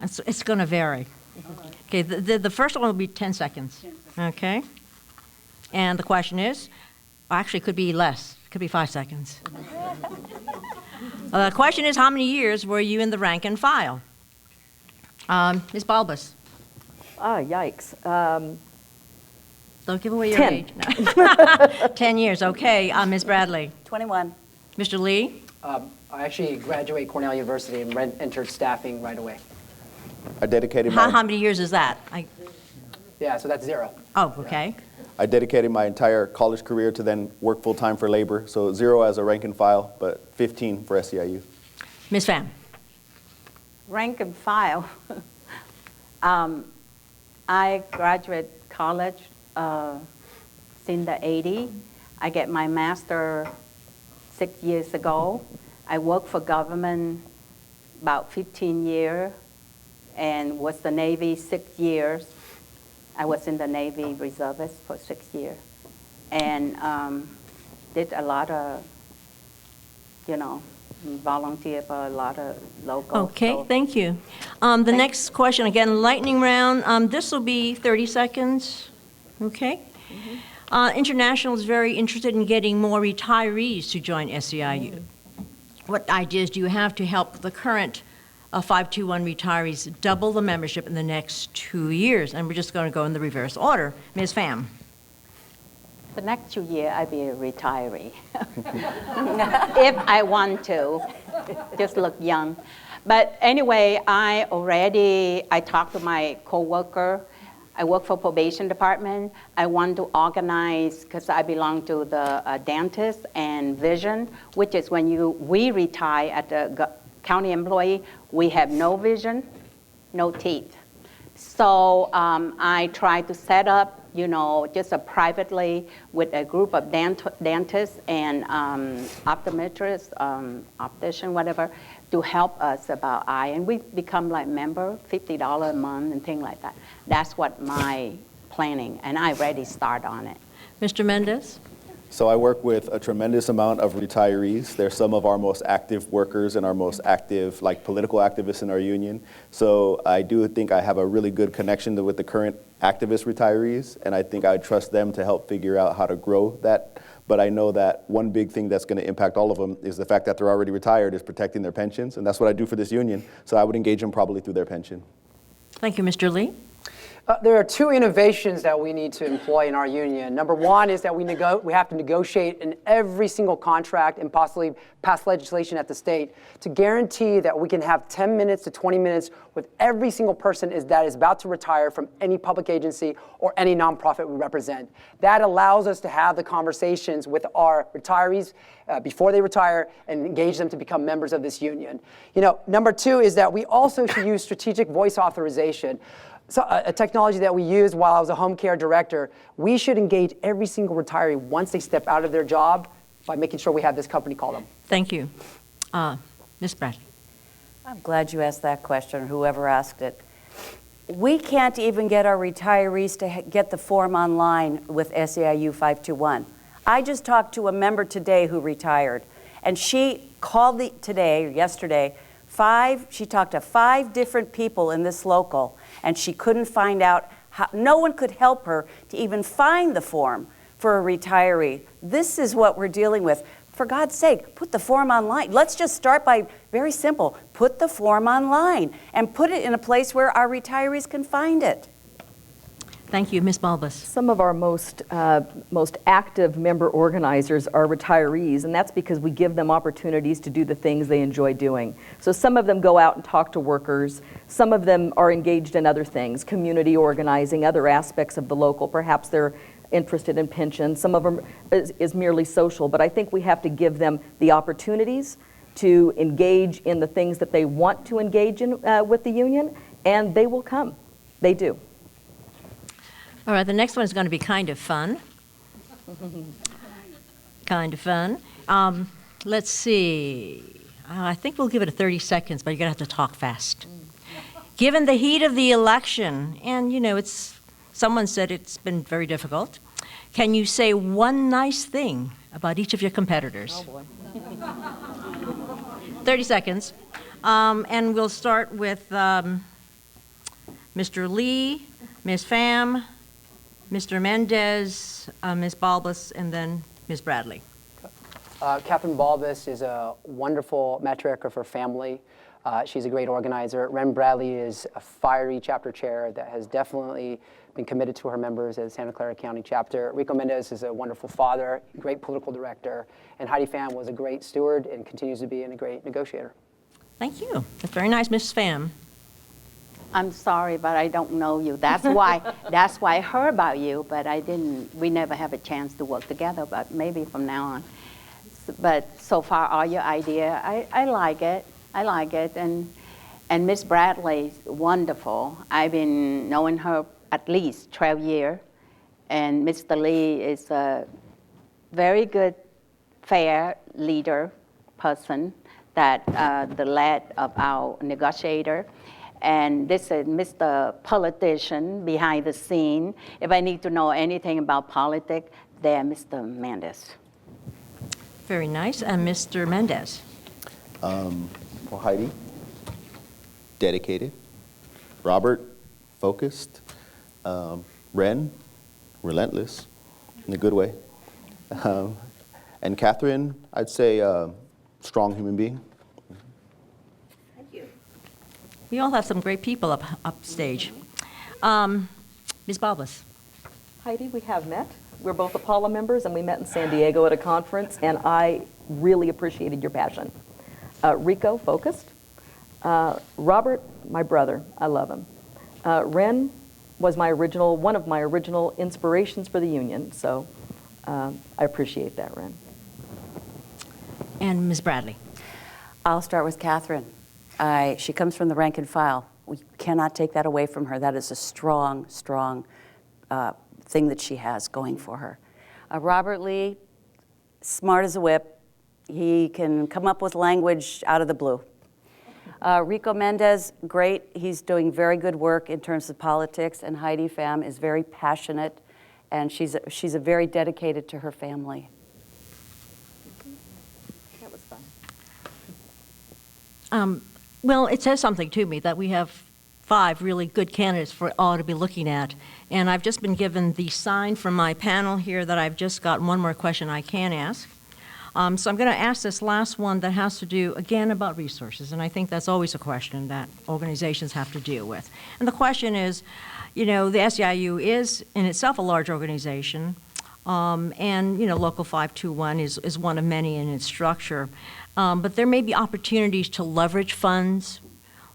It's going to vary. Okay, the first one will be 10 seconds. Okay? And the question is, actually, it could be less. It could be 5 seconds. The question is, how many years were you in the rank and file? Ms. Balbus. Yikes. Don't give away your 10. age. No. 10 years, okay. Ms. Bradley. 21. Mr. Lee? I actually graduated Cornell University and entered staffing right away. I dedicated How my many years is that? Yeah, so that's 0. Oh, okay. I dedicated my entire college career to then work full-time for labor. So 0 as a rank and file, but 15 for SEIU. Ms. Pham? Rank and file. I graduated college in the 80s. I get my master 6 years ago. I worked for government about 15 years and was the Navy 6 years. I was in the Navy reservist for 6 years and did a lot of, volunteer for a lot of local. Okay, thank you. The next question, again, lightning round. This will be 30 seconds. Okay? International is very interested in getting more retirees to join SEIU. What ideas do you have to help the current 521 retirees double the membership in the next 2 years? And we're just going to go in the reverse order. Ms. Pham? The next 2 years, I'll be a retiree. If I want to, just look young. But anyway, I talked to my coworker. I work for probation department. I want to organize, because I belong to the dentist and vision, which is when we retire at the county employee, we have no vision, no teeth. So I try to set up, just privately with a group of dentists and optometrists, optician, whatever, to help us about eye. And we become like member, $50 a month and things like that. That's what my planning, and I already start on it. Mr. Mendez? So I work with a tremendous amount of retirees. They're some of our most active workers and our most active, political activists in our union. So I do think I have a really good connection with the current activist retirees, and I think I trust them to help figure out how to grow that. But I know that one big thing that's going to impact all of them is the fact that they're already retired is protecting their pensions, and that's what I do for this union. So I would engage them probably through their pension. Thank you, Mr. Lee. There are 2 innovations that we need to employ in our union. Number 1 is that we have to negotiate in every single contract and possibly pass legislation at the state to guarantee that we can have 10 minutes to 20 minutes with every single person that is about to retire from any public agency or any nonprofit we represent. That allows us to have the conversations with our retirees before they retire and engage them to become members of this union. Number 2 is that we also should use strategic voice authorization. So a technology that we used while I was a home care director. We should engage every single retiree once they step out of their job by making sure we have this company call them. Thank you. Ms. Bradley? I'm glad you asked that question, or whoever asked it. We can't even get our retirees to get the form online with SEIU 521. I just talked to a member today who retired, and she called yesterday, she talked to 5 different people in this local, and she couldn't find out no one could help her to even find the form for a retiree. This is what we're dealing with. For God's sake, put the form online. Let's just start by very simple. Put the form online and put it in a place where our retirees can find it. Thank you. Ms. Balbus? Some of our most active member organizers are retirees, and that's because we give them opportunities to do the things they enjoy doing. So some of them go out and talk to workers. Some of them are engaged in other things, community organizing, other aspects of the local. Perhaps they're interested in pensions. Some of them is merely social, but I think we have to give them the opportunities to engage in the things that they want to engage in with the union, and they will come. They do. All right, the next one is going to be kind of fun. Kind of fun. Let's see. I think we'll give it 30 seconds, but you're going to have to talk fast. Given the heat of the election, and someone said it's been very difficult, can you say one nice thing about each of your competitors? Oh, boy. 30 seconds. And we'll start with Mr. Lee, Ms. Pham, Mr. Mendez, Ms. Balbus, and then Ms. Bradley. Catherine Balbus is a wonderful matriarch of her family. She's a great organizer. Ren Bradley is a fiery chapter chair that has definitely been committed to her members as Santa Clara County chapter. Rico Mendez is a wonderful father, great political director, and Heidi Pham was a great steward and continues to be a great negotiator. Thank you. That's very nice, Ms. Pham. I'm sorry, but I don't know you. That's why I heard about you, but we never have a chance to work together, but maybe from now on. But so far, all your idea, I like it. I like it. And Miss Bradley's wonderful. I've been knowing her at least 12 years. And Mr. Lee is a very good, fair leader person that the lead of our negotiator. And this is Mr. Politician behind the scene. If I need to know anything about politics, there, Mr. Mendez. Very nice. And Mr. Mendez. Well, Heidi, dedicated. Robert, focused. Ren, relentless, in a good way. And Catherine, I'd say strong human being. We all have some great people upstage. Ms. Balbus. Heidi, we have met. We're both Apollo members, and we met in San Diego at a conference, and I really appreciated your passion. Rico, focused. Robert, my brother, I love him. Ren was one of my original inspirations for the union, so I appreciate that, Ren. And Ms. Bradley. I'll start with Catherine. She comes from the rank and file. We cannot take that away from her. That is a strong, strong thing that she has going for her. Robert Lee, smart as a whip. He can come up with language out of the blue. Rico Mendez, great. He's doing very good work in terms of politics. And Heidi Pham is very passionate, and she's a very dedicated to her family. That was fun. Well, it says something to me that we have 5 really good candidates for all to be looking at. And I've just been given the sign from my panel here that I've just got one more question I can ask. So I'm going to ask this last one that has to do, again, about resources. And I think that's always a question that organizations have to deal with. And the question is, the SEIU is in itself a large organization. And, Local 521 is one of many in its structure. But there may be opportunities to leverage funds.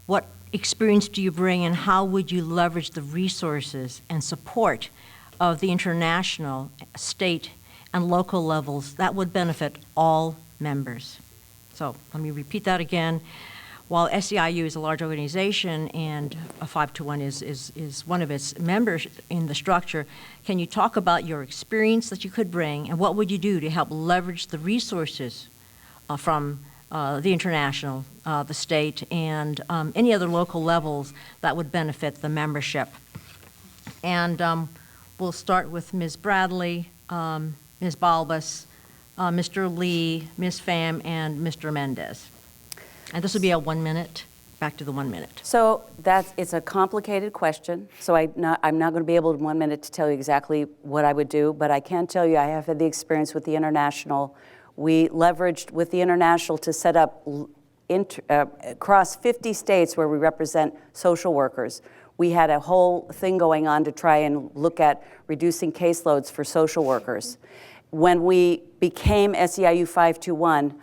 What experience do you bring, and how would you leverage the resources and support of the international, state, and local levels that would benefit all members? So let me repeat that again. While SEIU is a large organization and a 521 is one of its members in the structure, can you talk about your experience that you could bring, and what would you do to help leverage the resources from the international, the state, and any other local levels that would benefit the membership? And we'll start with Ms. Bradley, Ms. Balbus, Mr. Lee, Ms. Pham, and Mr. Mendez. And this will be a 1 minute, back to the 1 minute. So it's a complicated question. So I'm not going to be able in 1 minute to tell you exactly what I would do, but I can tell you I have had the experience with the international. We leveraged with the international to set up across 50 states where we represent social workers. We had a whole thing going on to try and look at reducing caseloads for social workers. When we became SEIU 521,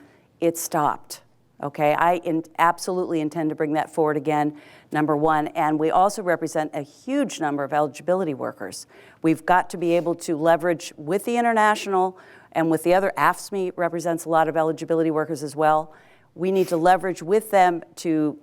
it stopped. Okay, I absolutely intend to bring that forward again, number one. And we also represent a huge number of eligibility workers. We've got to be able to leverage with the international and with the other. AFSCME represents a lot of eligibility workers as well. We need to leverage with them to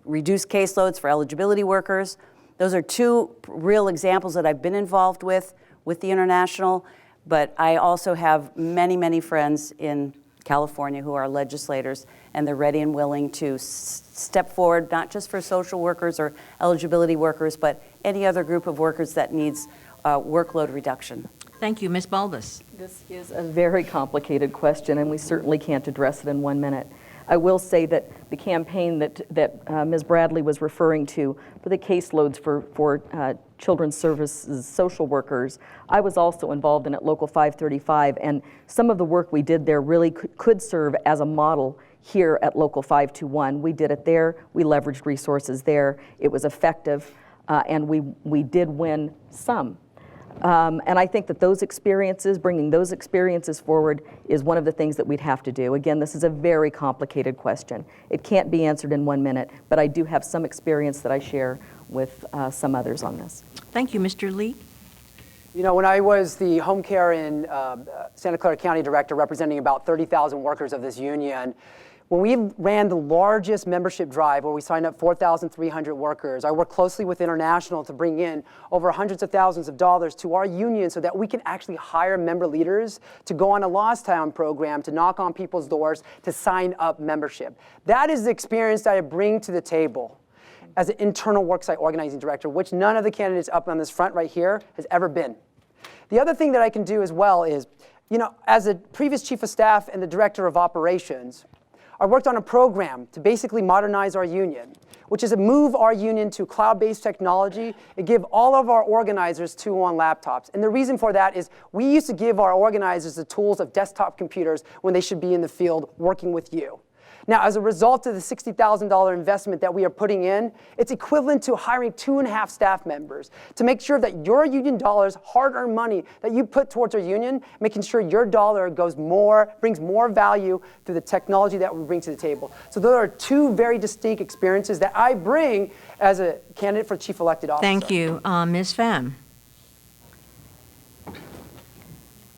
reduce caseloads for eligibility workers. Those are 2 real examples that I've been involved with the international, but I also have many, many friends in California who are legislators, and they're ready and willing to step forward, not just for social workers or eligibility workers, but any other group of workers that needs workload reduction. Thank you. Ms. Balbus. This is a very complicated question, and we certainly can't address it in 1 minute. I will say that the campaign that Ms. Bradley was referring to for the caseloads for children's services social workers, I was also involved in at Local 535, and some of the work we did there really could serve as a model here at Local 521. We did it there. We leveraged resources there. It was effective, and we did win some. And I think that those experiences, bringing those experiences forward, is one of the things that we'd have to do. Again, this is a very complicated question. It can't be answered in 1 minute, but I do have some experience that I share with some others on this. Thank you. Mr. Lee. You know, when I was the home care in Santa Clara County director representing about 30,000 workers of this union, when we ran the largest membership drive where we signed up 4,300 workers, I worked closely with International to bring in over hundreds of thousands of dollars to our union so that we can actually hire member leaders to go on a Lost Town program, to knock on people's doors, to sign up membership. That is the experience that I bring to the table as an internal worksite organizing director, which none of the candidates up on this front right here has ever been. The other thing that I can do as well is, you know, as a previous chief of staff and the director of operations, I worked on a program to basically modernize our union, which is to move our union to cloud-based technology and give all of our organizers 2-on laptops. And the reason for that is we used to give our organizers the tools of desktop computers when they should be in the field working with you. Now, as a result of the $60,000 investment that we are putting in, it's equivalent to hiring 2.5 staff members to make sure that your union dollars, hard-earned money that you put towards our union, making sure your dollar brings more value through the technology that we bring to the table. So those are two very distinct experiences that I bring as a candidate for chief elected officer. Thank you. Ms. Pham.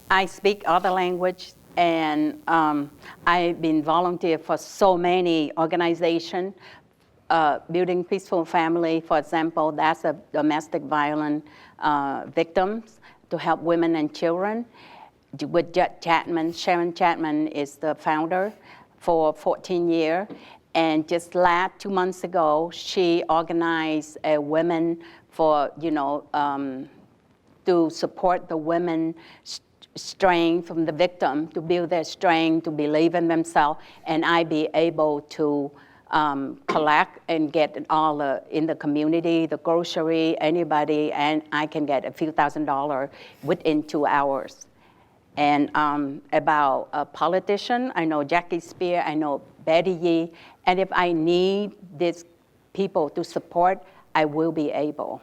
I speak other language, and I've been volunteer for so many organizations, Building Peaceful Family, for example. That's a domestic violence victims to help women and children. With Chapman, Sharon Chapman is the founder for 14 years. And just 2 months ago, she organized a women for, to support the women strength from the victim, to build their strength, to believe in themselves, and I be able to collect and get all in the community, the grocery, anybody, and I can get a few $1,000s within 2 hours. And about a politician, I know Jackie Spear, I know Betty Yee, and if I need these people to support, I will be able.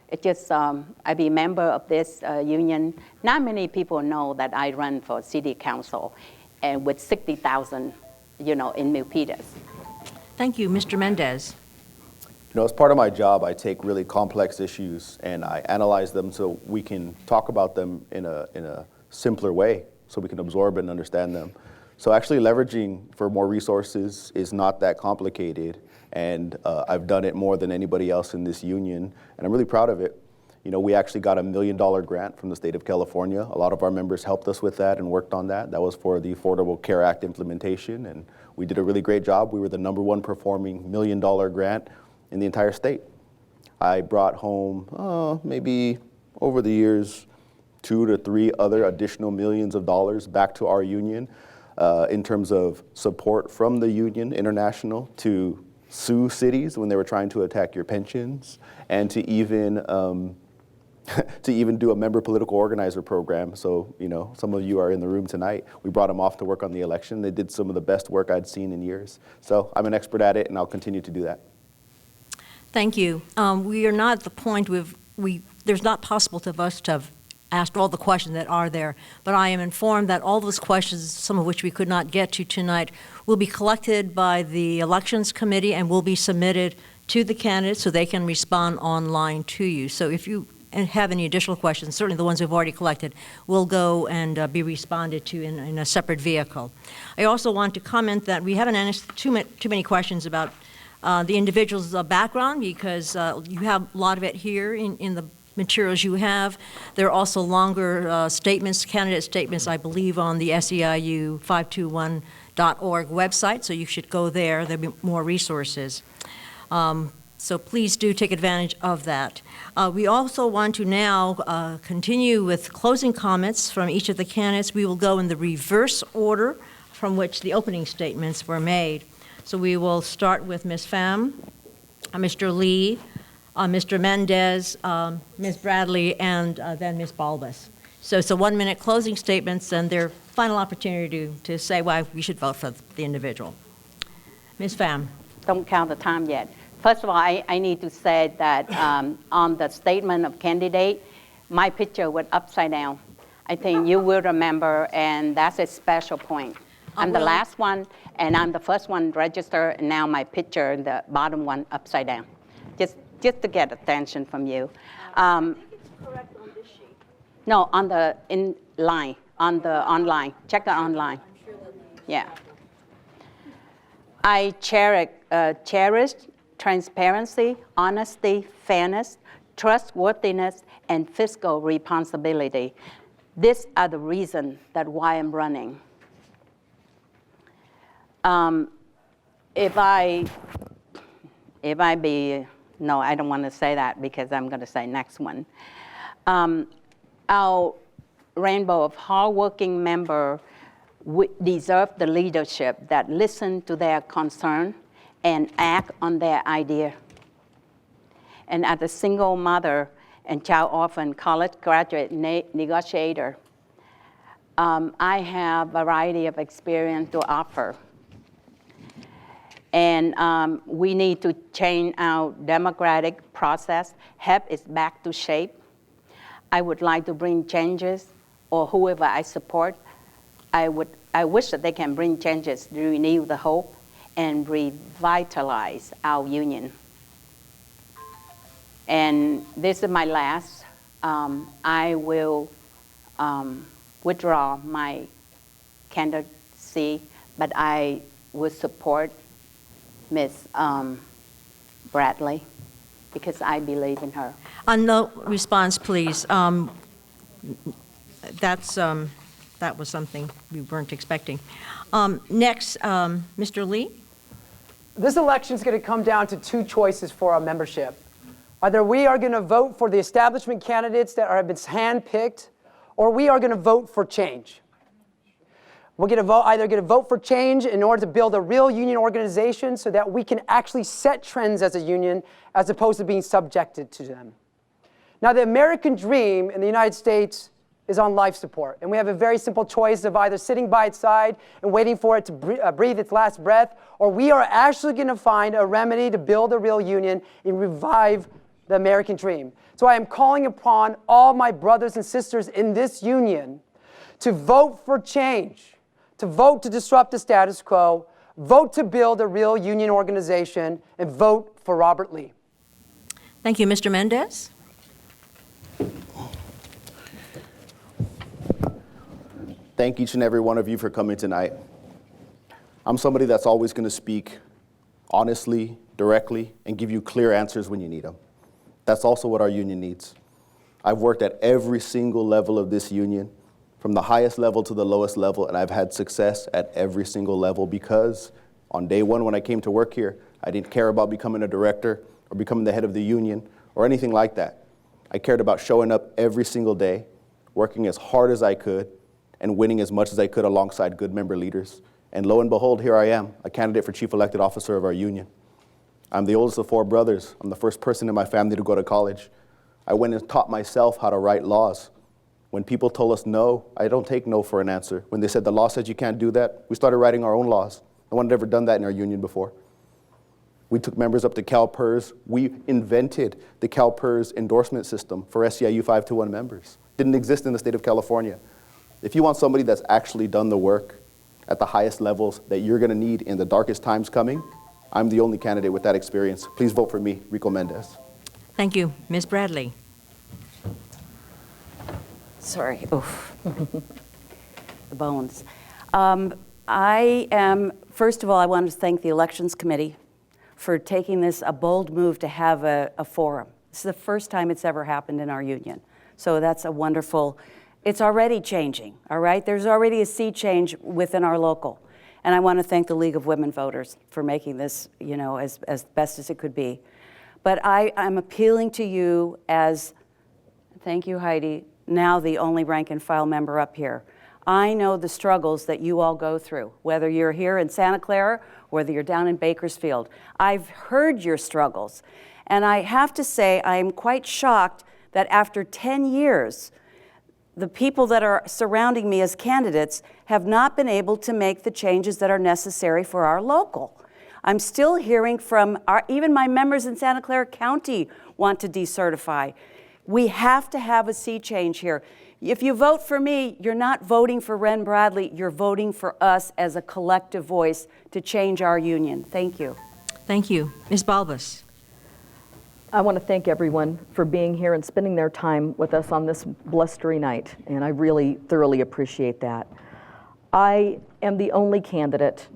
It just, I be a member of this union. Not many people know that I run for city council and with 60,000, in Milpitas. Thank you. Mr. Mendez. As part of my job, I take really complex issues and I analyze them so we can talk about them in a simpler way so we can absorb and understand them. So actually leveraging for more resources is not that complicated. And I've done it more than anybody else in this union, and I'm really proud of it. We actually got a $1 million grant from the state of California. A lot of our members helped us with that and worked on that. That was for the Affordable Care Act implementation, and we did a really great job. We were the #1 performing $1 million grant in the entire state. I brought home, maybe over the years, 2 to 3 other additional millions of dollars back to our union in terms of support from the union, International, to sue cities when they were trying to attack your pensions, and to even do a member political organizer program. So, some of you are in the room tonight. We brought them off to work on the election. They did some of the best work I'd seen in years. So I'm an expert at it, and I'll continue to do that. Thank you. We are not at the point there's not possible to us to have asked all the questions that are there, but I am informed that all those questions, some of which we could not get to tonight, will be collected by the Elections Committee and will be submitted to the candidates so they can respond online to you. So if you have any additional questions, certainly the ones we've already collected, will go and be responded to in a separate vehicle. I also want to comment that we haven't asked too many questions about the individual's background, because you have a lot of it here in the materials you have. There are also longer statements, candidate statements, I believe, on the SEIU 521.org website, so you should go there. There'll be more resources. So please do take advantage of that. We also want to now continue with closing comments from each of the candidates. We will go in the reverse order from which the opening statements were made. So we will start with Ms. Pham, Mr. Lee, Mr. Mendez, Ms. Bradley, and then Ms. Balbus. So it's a 1-minute closing statements and their final opportunity to say why we should vote for the individual. Ms. Pham. Don't count the time yet. First of all, I need to say that on the statement of candidate, my picture was upside down. I think you will remember, and that's a special point. I'm the last one, and I'm the first one registered, and now my picture, the bottom one, upside down. Just to get attention from you. I think it's correct on this sheet. No, on the line, on the online. Check the online. I'm sure that Yeah. I cherish transparency, honesty, fairness, trustworthiness, and fiscal responsibility. These are the reasons that why I'm running. If I be, no, I don't want to say that because I'm going to say next one. Our rainbow of hardworking members deserve the leadership that listen to their concern and act on their idea. And as a single mother and child orphan college graduate negotiator, I have a variety of experience to offer. And we need to change our democratic process, help it back to shape. I would like to bring changes, or whoever I support, I wish that they can bring changes to renew the hope and revitalize our union. And this is my last. I will withdraw my candidacy, but I will support Ms. Bradley because I believe in her. No response, please. That was something we weren't expecting. Next, Mr. Lee. This election is going to come down to two choices for our membership. Either we are going to vote for the establishment candidates that have been handpicked, or we are going to vote for change. We're going to either vote for change in order to build a real union organization so that we can actually set trends as a union as opposed to being subjected to them. Now, the American dream in the United States is on life support. And we have a very simple choice of either sitting by its side and waiting for it to breathe its last breath, or we are actually going to find a remedy to build a real union and revive the American dream. So I am calling upon all my brothers and sisters in this union to vote for change, to vote to disrupt the status quo, vote to build a real union organization, and vote for Robert Lee. Thank you. Mr. Mendez? Thank each and every one of you for coming tonight. I'm somebody that's always going to speak honestly, directly, and give you clear answers when you need them. That's also what our union needs. I've worked at every single level of this union, from the highest level to the lowest level, and I've had success at every single level because on day one when I came to work here, I didn't care about becoming a director or becoming the head of the union or anything like that. I cared about showing up every single day, working as hard as I could, and winning as much as I could alongside good member leaders. And lo and behold, here I am, a candidate for chief elected officer of our union. I'm the oldest of 4 brothers. I'm the first person in my family to go to college. I went and taught myself how to write laws. When people told us no, I don't take no for an answer. When they said the law says you can't do that, we started writing our own laws. No one had ever done that in our union before. We took members up to CalPERS. We invented the CalPERS endorsement system for SEIU 521 members. Didn't exist in the state of California. If you want somebody that's actually done the work at the highest levels that you're going to need in the darkest times coming, I'm the only candidate with that experience. Please vote for me, Rico Mendez. Thank you. Ms. Bradley. Sorry, oof. The bones. First of all, I wanted to thank the Elections Committee for taking this a bold move to have a forum. This is the first time it's ever happened in our union. So that's a wonderful, it's already changing, all right? There's already a sea change within our local. And I want to thank the League of Women Voters for making this, you know, as best as it could be. But I'm appealing to you as, thank you, Heidi, now the only rank and file member up here. I know the struggles that you all go through, whether you're here in Santa Clara, whether you're down in Bakersfield. I've heard your struggles. And I have to say, I'm quite shocked that after 10 years, the people that are surrounding me as candidates have not been able to make the changes that are necessary for our local. I'm still hearing from even my members in Santa Clara County want to decertify. We have to have a sea change here. If you vote for me, you're not voting for Ren Bradley, you're voting for us as a collective voice to change our union. Thank you. Thank you. Ms. Balbus. I want to thank everyone for being here and spending their time with us on this blustery night, and I really thoroughly appreciate that. I am the only candidate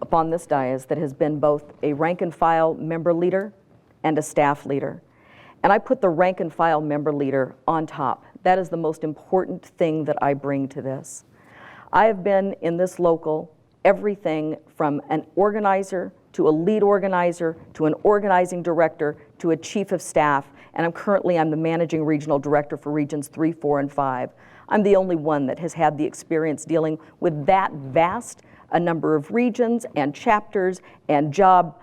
upon this dais that has been both a rank and file member leader and a staff leader. And I put the rank and file member leader on top. That is the most important thing that I bring to this. I have been in this local everything from an organizer to a lead organizer, to an organizing director, to a chief of staff, and I'm the managing regional director for regions 3, 4, and 5. I'm the only one that has had the experience dealing with that vast a number of regions and chapters and job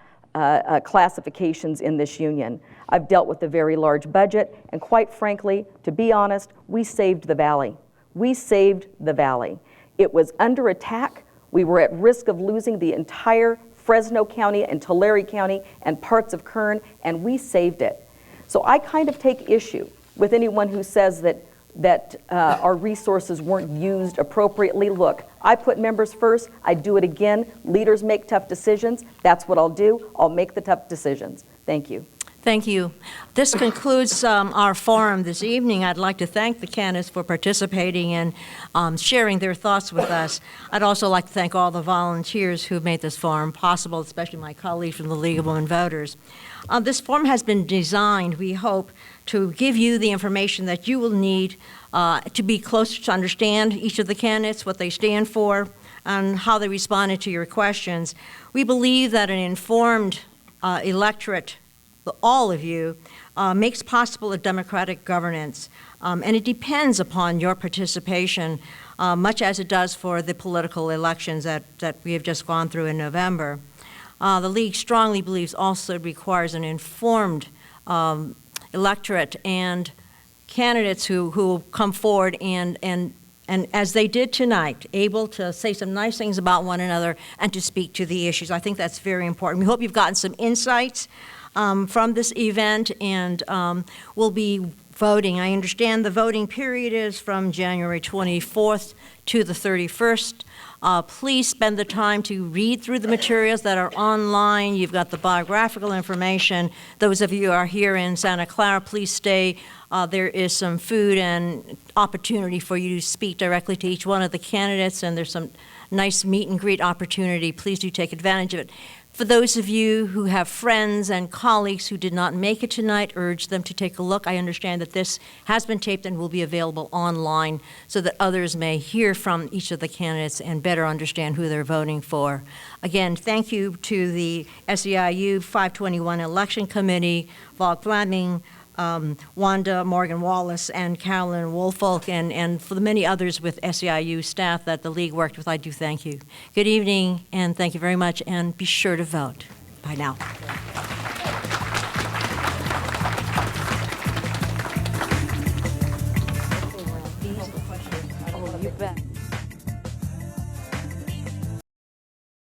classifications in this union. I've dealt with a very large budget, and quite frankly, to be honest, we saved the valley. We saved the valley. It was under attack. We were at risk of losing the entire Fresno County and Tulare County and parts of Kern, and we saved it. So I kind of take issue with anyone who says that our resources weren't used appropriately. Look, I put members first. I do it again. Leaders make tough decisions. That's what I'll do. I'll make the tough decisions. Thank you. Thank you. This concludes our forum this evening. I'd like to thank the candidates for participating and sharing their thoughts with us. I'd also like to thank all the volunteers who made this forum possible, especially my colleagues from the League of Women Voters. This forum has been designed, we hope, to give you the information that you will need to be closer to understand each of the candidates, what they stand for, and how they responded to your questions. We believe that an informed electorate, all of you, makes possible a democratic governance. And it depends upon your participation, much as it does for the political elections that we have just gone through in November. The League strongly believes also it requires an informed electorate and candidates who come forward and as they did tonight, able to say some nice things about one another and to speak to the issues. I think that's very important. We hope you've gotten some insights from this event, and we'll be voting. I understand the voting period is from January 24th to the 31st. Please spend the time to read through the materials that are online. You've got the biographical information. Those of you who are here in Santa Clara, please stay. There is some food and opportunity for you to speak directly to each one of the candidates, and there's some nice meet and greet opportunity. Please do take advantage of it. For those of you who have friends and colleagues who did not make it tonight, urge them to take a look. I understand that this has been taped and will be available online so that others may hear from each of the candidates and better understand who they're voting for. Again, thank you to the SEIU 521 Election Committee, Vaughn Fleming, Wanda Morgan Wallace, and Carolyn Woolfolk, and for the many others with SEIU staff that the League worked with. I do thank you. Good evening, and thank you very much, and be sure to vote. Bye now.